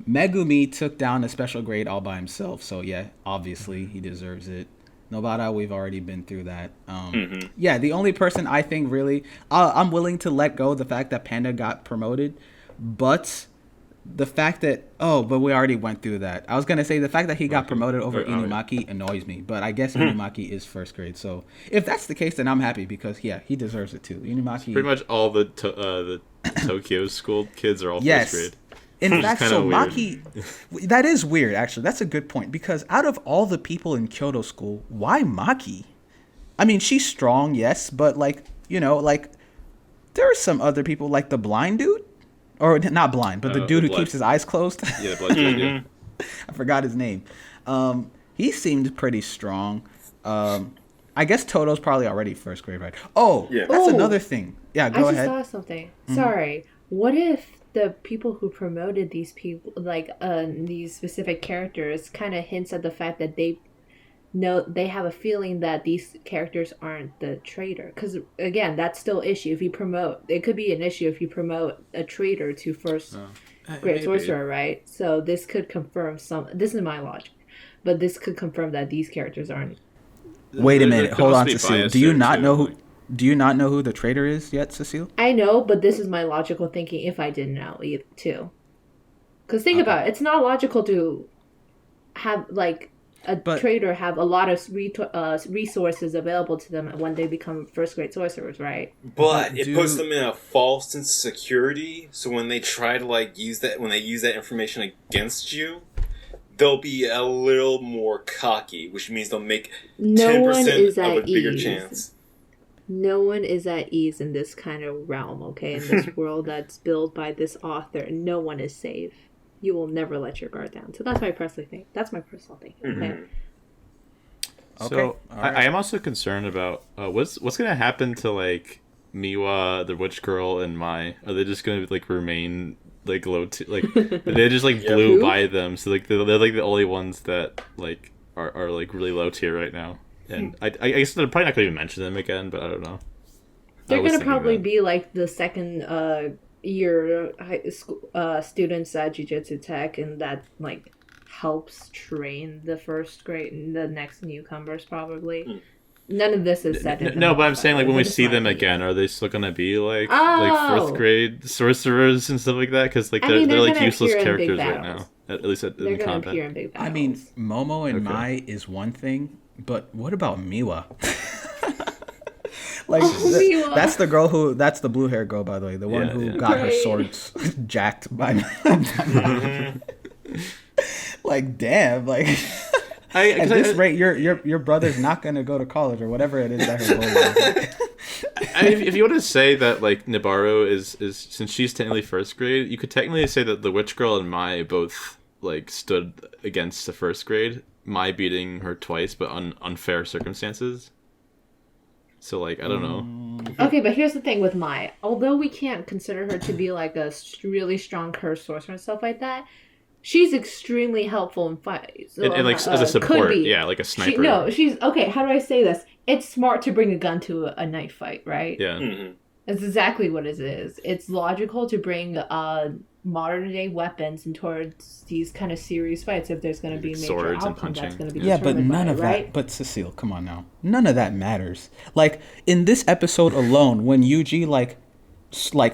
Megumi took down a special grade all by himself, so yeah, obviously he deserves it. Nobara, we've already been through that. Yeah, the only person I think really I'm willing to let go the fact that Panda got promoted, but the fact that but we already went through that. I was gonna say the fact that he got promoted over Inumaki annoys me, but I guess Inumaki is first grade. So if that's the case, then I'm happy because he deserves it too. Inumaki. Pretty much all the Tokyo school kids are all first grade. In fact, so Maki, that is weird. Actually, that's a good point because out of all the people in Kyoto school, why Maki? I mean, she's strong, yes, but like there are some other people like the blind dude. Or not blind, but the dude who keeps his eyes closed. Yeah, the blood dude, yeah. I forgot his name. He seemed pretty strong. I guess Toto's probably already first grade, right? Oh, yeah. That's another thing. Yeah, go ahead. I just saw something. Sorry. What if the people who promoted these people, like these specific characters, kind of hints at the fact that know they have a feeling that these characters aren't the traitor. Because again, that's still issue. If you promote, it could be an issue if you promote a traitor to first great sorcerer, right? So this could confirm some. This is my logic, but this could confirm that these characters aren't. Wait a minute, hold on, Cecile. Do you not know who? Do you not know who the traitor is yet, Cecile? I know, but this is my logical thinking. If I didn't know too, because think about it, it's not logical to have like a traitor have a lot of resources available to them when they become first grade sorcerers, right? But it puts them in a false sense of security. So when they try to like use that, when they use that information against you, they'll be a little more cocky, which means they'll make 10% of a bigger chance. No one is at ease in this kind of realm, okay? In this world that's built by this author, no one is safe. You will never let your guard down. So that's my personal thing. That's my personal thing. Okay. So I am also concerned about what's going to happen to like Miwa, the witch girl, and Mai. Are they just going to like remain like low like they just like blew by them? So like they're like the only ones that like are like really low tier right now. And I guess they're probably not going to even mention them again, but I don't know. They're going to probably be like the second year high school students at Jujutsu Tech, and that like helps train the first grade, the next newcomers probably. None of this is said in no, but I'm saying like when we see them again, are they still gonna be like fourth grade sorcerers and stuff like that? Because like they're like useless characters right now, at least in the combat. I mean, Momo and Mai is one thing, but what about Miwa? Like that's the girl that's the blue hair girl, by the way, the one who got her swords jacked by like damn, like at this rate your brother's not gonna go to college or whatever it is that her goal is. I mean, if you want to say that like Nibaru is since she's technically first grade, you could technically say that the witch girl and Mai both like stood against the first grade, Mai beating her twice but unfair circumstances. So, like, I don't know. Okay, but here's the thing with Mai. Although we can't consider her to be, like, a really strong curse sorcerer and stuff like that, she's extremely helpful in fights. And like, as a support, like a sniper. She's... Okay, how do I say this? It's smart to bring a gun to a knife fight, right? Yeah. Mm-hmm. That's exactly what it is. It's logical to bring modern-day weapons and towards these kind of serious fights if there's going to be major swords and outcome that's punching. going to be but none of that. But Cecile, come on now, none of that matters. Like in this episode alone, when Yuji like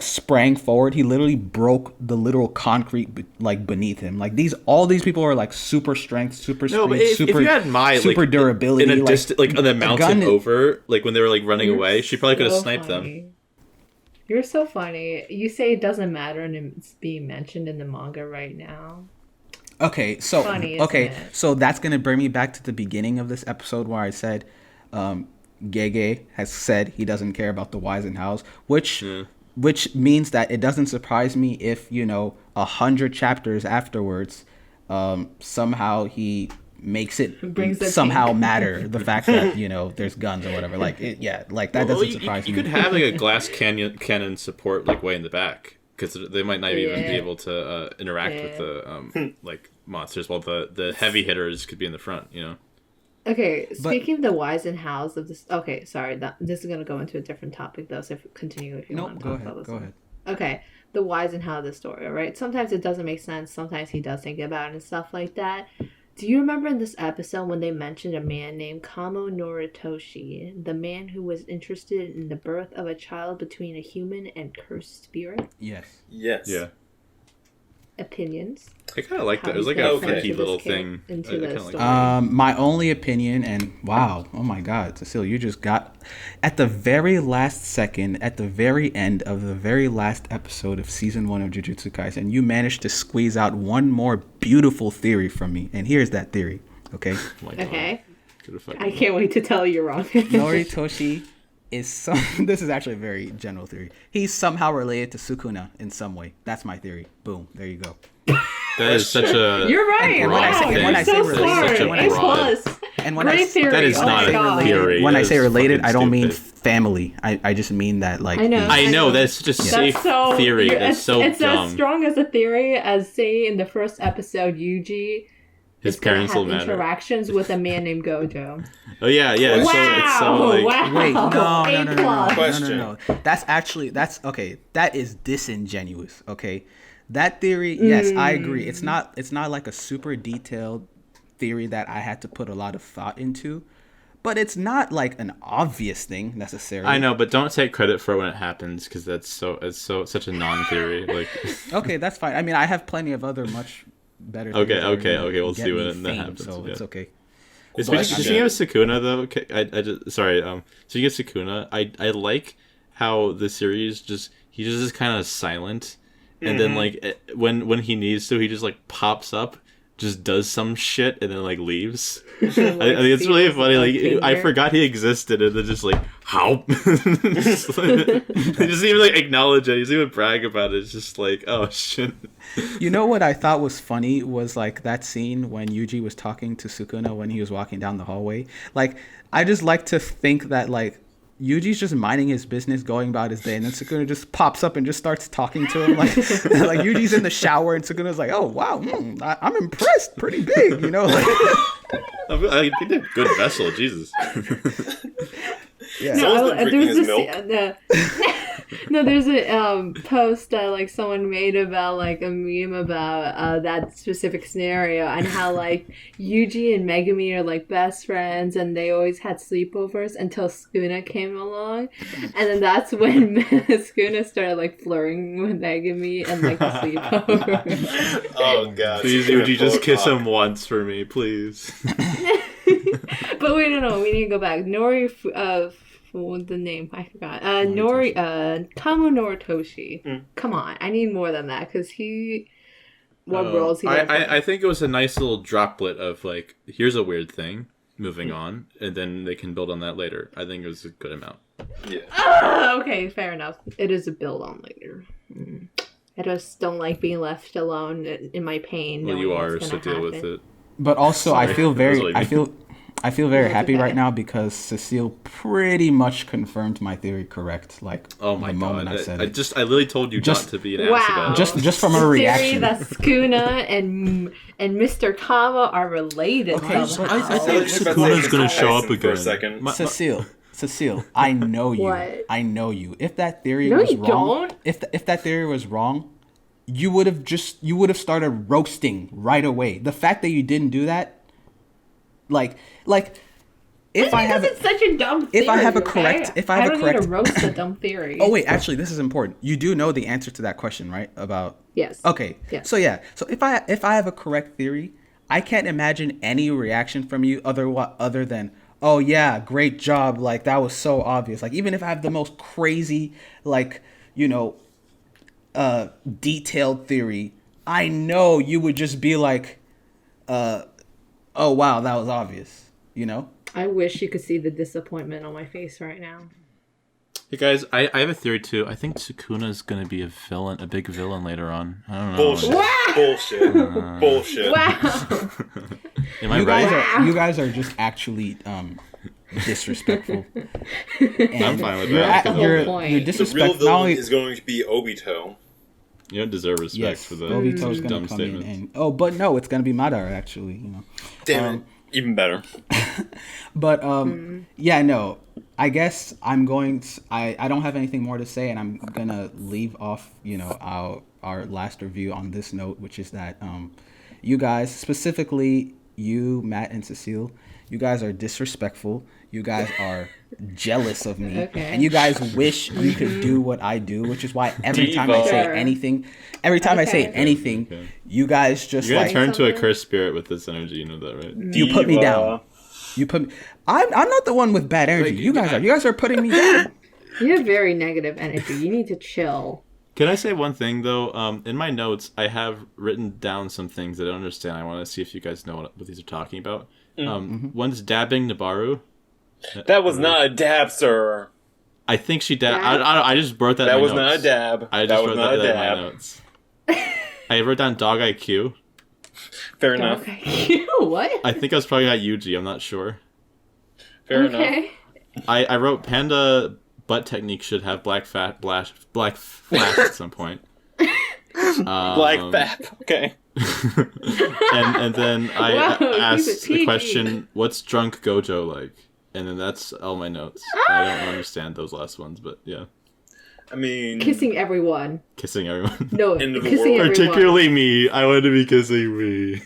sprang forward, he literally broke the literal concrete like beneath him. Like all these people are like super strength, super speed, if you had Mai super like, durability, in a like on the mountain over, like when they were like running away, she probably could have sniped them. You're so funny. You say it doesn't matter and it's being mentioned in the manga right now. Okay, so so that's gonna bring me back to the beginning of this episode where I said Gege has said he doesn't care about the Wise and Hows, which means that it doesn't surprise me if 100 chapters afterwards somehow he makes it somehow matter the fact that there's guns or whatever, like that doesn't surprise me. You could have like a glass cannon support like way in the back, because they might not even be able to interact with the like monsters, while the heavy hitters could be in the front. Okay, speaking of the Whys and Hows of this. Okay, sorry, this is gonna go into a different topic though. So continue if you want to talk about this. Go ahead. Okay, the Whys and Hows of the story. All right, sometimes it doesn't make sense. Sometimes he does think about it and stuff like that. Do you remember in this episode when they mentioned a man named Kamo Noritoshi, the man who was interested in the birth of a child between a human and cursed spirit? Yes. Yeah. Opinions? I kind of like that. It was like a funky little thing. My only opinion, and wow, oh my God, Cecile, you just got at the very last second, at the very end of the very last episode of season 1 of Jujutsu Kaisen, you managed to squeeze out one more beautiful theory from me, and here's that theory. Okay. Okay. I can't wait to tell you wrong. Noritoshi is this is actually a very general theory. He's somehow related to Sukuna in some way. That's my theory. Boom. There you go. That is such a... You're right. And when I say related, that is not a theory. When I say related, I don't mean family. I just mean that like... I know. That's such a safe theory. That's so it's dumb. As strong as a theory as, say, in the first episode, Yuji His is gonna parents have will matter. interactions with a man named Gojo. Oh yeah. Wow! It's so like Wow! Wait, A+. Question. no. That's okay. That is disingenuous. Okay, that theory. Yes, I agree. It's not like a super detailed theory that I had to put a lot of thought into, but it's not like an obvious thing necessarily. I know, but don't take credit for it when it happens because it's such a non-theory. Like Okay, that's fine. I mean, I have plenty of other much better. Okay, theories that are okay, gonna we'll get see me when that fame, happens, So yeah. it's okay. Speaking of Sukuna, though, okay, I just sorry. Speaking of Sukuna, I like how the series he's just kind of silent, and then like when he needs to, he just like pops up, just does some shit, and then like leaves. I think it's really funny. Like I forgot he existed, and then just like how he doesn't even like acknowledge it. He doesn't even brag about it. It's just like, oh shit. You know what I thought was funny was like that scene when Yuji was talking to Sukuna when he was walking down the hallway. Like I just like to think that like Yuji's just minding his business, going about his day, and then Sukuna just pops up and just starts talking to him. Like like Yuji's in the shower and Sukuna's like, oh wow, I'm impressed, pretty big, you know. Like, I think they're a good vessel, Jesus. yeah. Someone's been drinking his milk. There's a post that like someone made about like a meme about that specific scenario and how like Yuji and Megumi are like best friends and they always had sleepovers until Sukuna came along, and then that's when Sukuna started like flirting with Megumi and like the sleepover. Oh god. Please, Yuji, just kiss him once for me, please. But wait, no, we need to go back. Nori, the name I forgot. Nori, Kamo Noritoshi. Come on, I need more than that because what roles he does. I think it was a nice little droplet of like, here's a weird thing, moving on, and then they can build on that later. I think it was a good amount. Yeah. Okay, fair enough. It is a build on later. I just don't like being left alone in my pain. Well, you are, so deal with it. But also, Sorry. I feel very, That's what I feel very That's happy okay. right now because Cecile pretty much confirmed my theory correct. Like, Oh my the moment god! I said I it. literally told you Just- not to be an ass Wow. about it. Just from her Theory reaction. that Sukuna and Mr. Kama are related Okay, somehow. I think Sukuna's gonna show up For again. a second. Cecile, I know you. What? I know you. If that theory No, was you wrong, don't. if that theory was wrong, you would have started roasting right away. The fact that you didn't do that, like if I have it's such a dumb theory. if I have a okay? correct- if I have a don't correct- need to roast a dumb theory. Oh wait, actually, this is important. You do know the answer to that question, right? About Yes. okay. Yeah. So yeah. So if I have a correct theory, I can't imagine any reaction from you other than, oh yeah, great job. Like that was so obvious. Like even if I have the most crazy, like, you know, detailed theory, I know you would just be like, oh wow, that was obvious. You know? I wish you could see the disappointment on my face right now. Hey guys, I have a theory too. I think Sukuna's gonna be a big villain later on. I don't know. Bullshit. Wow. Bullshit. Bullshit. Wow. Am I right? You guys are just actually disrespectful. I'm fine with You're, that. the whole you're point. The real disrespect. Not villain only is going to be Obito. You don't deserve respect yes, for the Obito's gonna dumb come statements. in and but no, it's gonna be Madara actually. You know. Damn it. Even better. But yeah, no. I guess I'm going to, I don't have anything more to say, and I'm gonna leave off, you know, our last review on this note, which is that you guys, specifically you, Matt and Cecile, you guys are disrespectful. You guys are jealous of me, Okay. and you guys wish you could do what I do, which is why every time I Diva. say Sure. anything, I say Okay. anything, Okay. you guys just You're gonna like turn to a something? cursed spirit with this energy. You know that, right? you put me Diva. down. You put me. I'm not the one with bad energy. Like, You guys are. You guys are putting me down. You have very negative energy. You need to chill. Can I say one thing though? In my notes, I have written down some things that I don't understand. I want to see if you guys know what these are talking about. One's dabbing Nabaru. That was not a dab, sir. I think she dabbed. Dab? I just wrote that. That in my was notes. not a dab. I That just was wrote not a that in my dab. notes. I wrote down dog IQ. Fair enough. Okay. What? I think I was probably at Yuji. I'm not sure. Fair enough. Okay. I wrote panda butt technique should have black flash at some point. Black fap. Okay. and then I Whoa, keep it asked the PG. question, "What's drunk Gojo like?" And then that's all my notes. I don't understand those last ones, but yeah, I mean, Kissing everyone. kissing everyone. No, End of the kissing world. everyone. Particularly me. I want to be kissing me.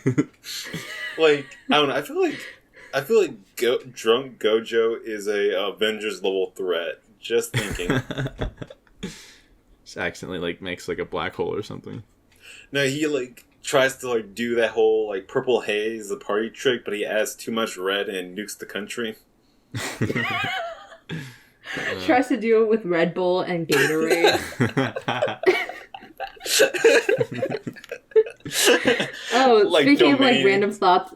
like I don't know. I feel like drunk Gojo is a Avengers level threat. Just thinking. Just accidentally like makes like a black hole or something. No, he like tries to like do that whole like purple haze, the party trick, but he adds too much red and nukes the country. Tries to do it with Red Bull and Gatorade. Oh, Like speaking of like domain. random thoughts,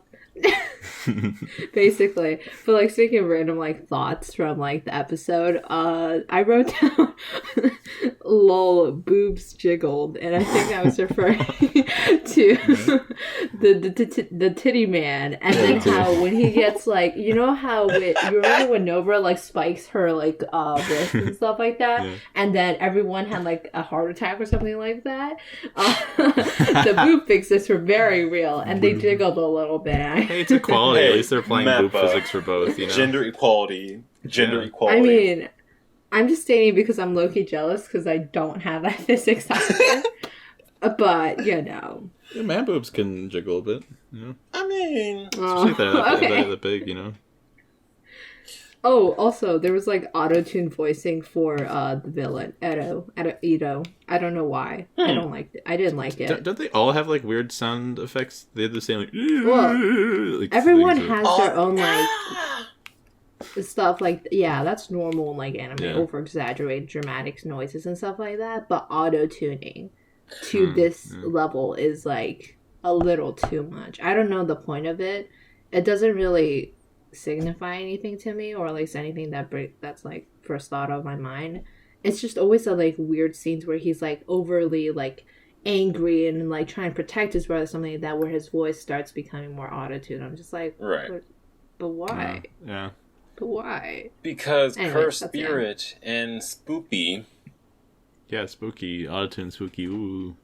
basically, but like speaking of random like thoughts from like the episode, I wrote down lol boobs jiggled, and I think I was referring to the titty man, and then how when he gets like, you know how you remember when Nova like spikes her like wrist and stuff like that, Yeah. and then everyone had like a heart attack or something like that. The boob fixes were very real, and they jiggled a little bit. Hey, it's equality. Hey, At least they're playing boob Mappa. physics for both, you know? Gender equality. Gender Yeah. equality. I mean, I'm just stating because I'm low-key jealous because I don't have that physics either. But, you know. Yeah, man boobs can jiggle a bit, you know? I mean, Especially if they're Okay. that big, you know? Oh, also, there was like auto-tune voicing for the villain, Ito. I don't know why. I don't like it. I didn't like it. Don't they all have like weird sound effects? They have the same like... Well, like Everyone things that- has their own like stuff like, yeah, that's normal in like anime, Yeah. over exaggerated dramatic noises and stuff like that, but auto tuning to this level is like a little too much. I don't know the point of it. It doesn't really signify anything to me, or at least anything that's like first thought of my mind. It's just always the like weird scenes where he's like overly like angry and like trying to protect his brother, something like that, where his voice starts becoming more auto-tuned. I'm just like, right. but why? Yeah. But why? Because Anyways, Cursed that's the Spirit and Spoopy. Yeah, spooky. Autotune spooky. Ooh.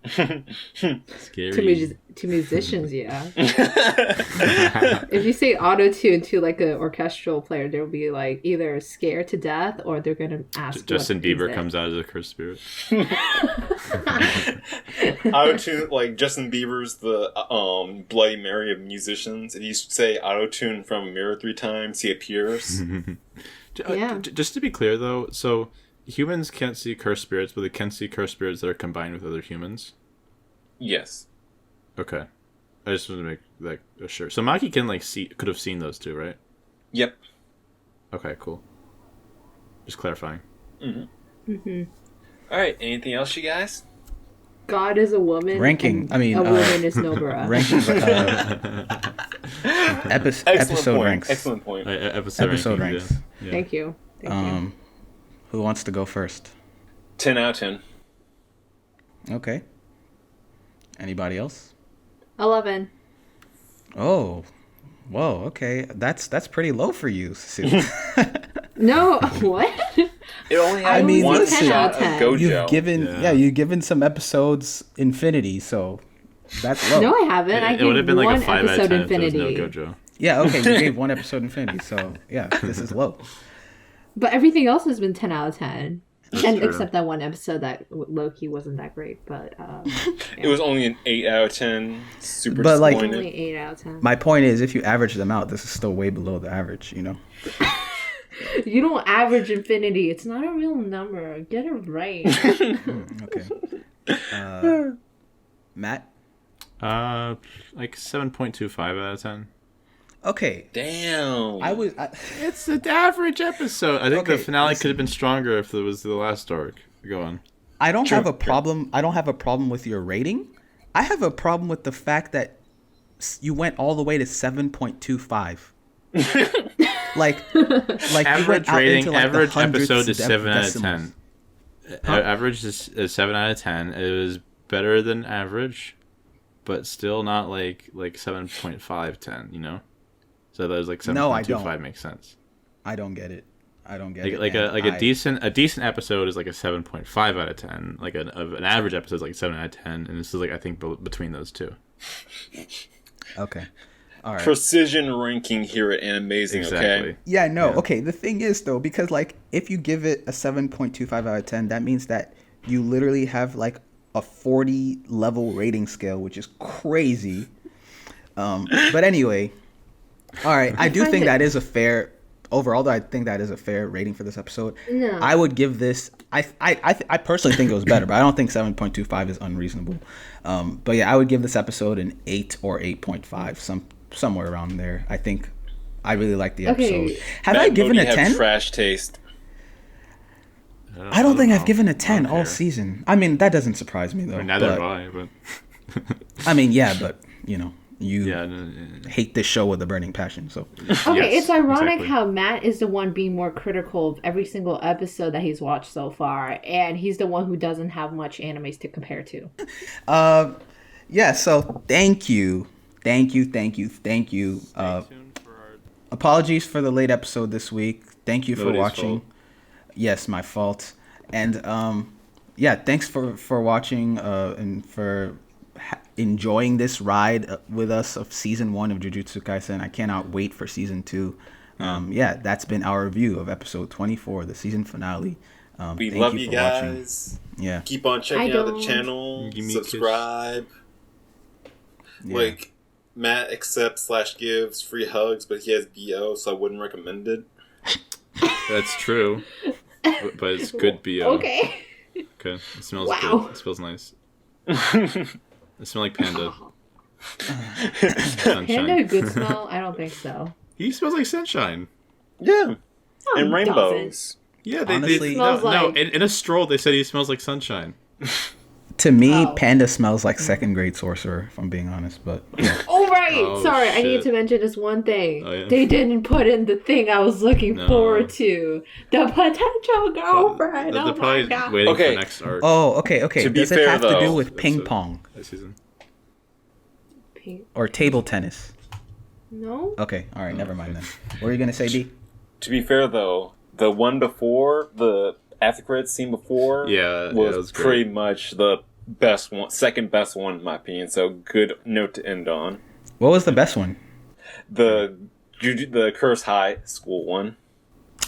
Scary. To musicians, yeah. If you say auto-tune to like an orchestral player, they'll be like either scared to death or they're gonna ask. Justin what is Bieber it? comes out as a cursed spirit. Auto-tune, like Justin Bieber's the Bloody Mary of musicians. If you say auto-tune from a mirror 3 times, he appears. Yeah. Just to be clear, though, so humans can't see cursed spirits, but they can see cursed spirits that are combined with other humans. Yes. Okay, I just wanted to make that sure. So Maki can could have seen those two, right? Yep. Okay, cool. Just clarifying. Alright, anything else, you guys? God is a woman. Ranking, and I mean, a woman is Nobara. Ranking, Excellent episode point. ranks. Excellent point. Episode Episode rankings, ranks. Yeah. Thank you. Thank you. Who wants to go first? 10 out of 10. Okay. Anybody else? 11. Oh, whoa. Okay, that's pretty low for you, Sue. No, what? It only I had mean, one listen, shot of 10. Gojo. You've given some episodes infinity, so that's low. No, I haven't. I It would have gave been like one a 5 out of episode 10 Infinity. if there was no Gojo. Yeah, okay, you gave one episode infinity, so yeah, this is low. But everything else has been 10 out of 10. And true. except that one episode that low-key wasn't that great, but It was only an 8 out of 10. Super But, like- disappointed. only 8 out of 10. My point is, if you average them out, this is still way below the average, you know? You don't average infinity. It's not a real number. Get it right. Okay. Matt? Like 7.25 out of 10. Okay. Damn. It's an average episode. I think Okay, the finale listen. could have been stronger if it was the last arc. Go on. I don't True, have a problem. I don't have a problem with your rating. I have a problem with the fact that you went all the way to 7.25. like you went Average out rating, into, like, the average hundredths episode is of 7 out of decimals. 10. Average is 7 out of 10. It was better than average, but still not like 7.5, 10, you know? So that was like 7.25 No, I don't. makes sense. I don't get it. I don't get Like it. a decent episode is like a 7.5 out of 10. Like an average episode is like a 7 out of 10, and this is like I think between those two. Okay. All right. Precision ranking here at Animazing, Exactly. okay? Yeah, no. Yeah. Okay, the thing is though, because like if you give it a 7.25 out of 10, that means that you literally have like a 40 level rating scale, which is crazy. But anyway, all right. I do think that is a fair overall. Though I think that is a fair rating for this episode. No. I would give this. I personally think it was better, but I don't think 7.25 is unreasonable. But yeah, I would give this episode an 8 or 8.5, somewhere around there. I think I really like the episode. Okay. Have I given a 10? Trash taste. I don't think I've given a 10 all season. I mean, that doesn't surprise me though. Neither have I. But I mean, yeah, but you know, you yeah, hate this show with a burning passion. So Okay, Yes, it's ironic exactly. how Matt is the one being more critical of every single episode that he's watched so far, and he's the one who doesn't have much animes to compare to. yeah. So thank you. Apologies for the late episode this week. Thank you for Nobody's watching. fault. Yes, my fault. And yeah, thanks for watching and for enjoying this ride with us of season 1 of Jujutsu Kaisen. I cannot wait for season 2. Yeah, that's been our review of episode 24, the season finale. We thank love you you for watching. guys. Yeah. Keep on checking I out the don't. channel. Give me a kiss. Subscribe. Yeah. Like, Matt accepts/gives free hugs, but he has BO, so I wouldn't recommend it. that's true. But it's good BO. Okay. Okay. It smells Wow. good. It smells nice. It smells like panda. Sunshine. Panda a good smell? I don't think so. He smells like sunshine. Yeah. And he rainbows. Yeah, Honestly- no, Smells no. like- In a stroll, they said he smells like sunshine. To me, Oh. Panda smells like second grade sorcerer, if I'm being honest. But yeah. Oh, right. Oh, Sorry, I need shit. to mention this one thing. Oh, yeah. They didn't put in the thing I was looking No. forward to. The potential girlfriend. They're Oh, my probably God. waiting Okay. for next arc. Oh, okay. To be Does it fair, have to do though, with ping episode. pong This season. Pink- or table tennis? No? Okay, all right, never mind then. What are you gonna say, D? To be fair, though, the one before, the after credits scene before, Yeah, it was was great. pretty much the best one, second best one in my opinion. So good note to end on. What was the best one? The Curse High School one.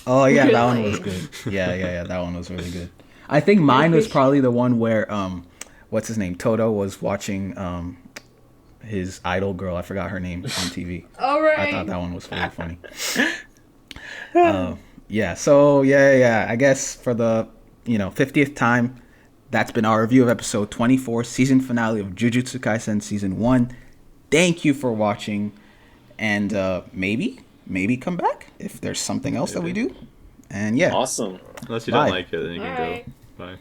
Oh yeah, that one Really? was good. Yeah, that one was really good. I think mine was probably the one where what's his name? Toto was watching his idol girl. I forgot her name on TV. All I right. thought that one was really funny. Yeah. So yeah. I guess for the 50th time, that's been our review of episode 24, season finale of Jujutsu Kaisen season 1. Thank you for watching, and maybe come back if there's something else that we do. And yeah. Awesome. Unless you Bye. don't like it, then you can Alright. go. Bye.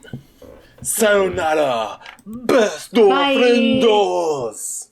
Sayonara, best of Bye. friendos.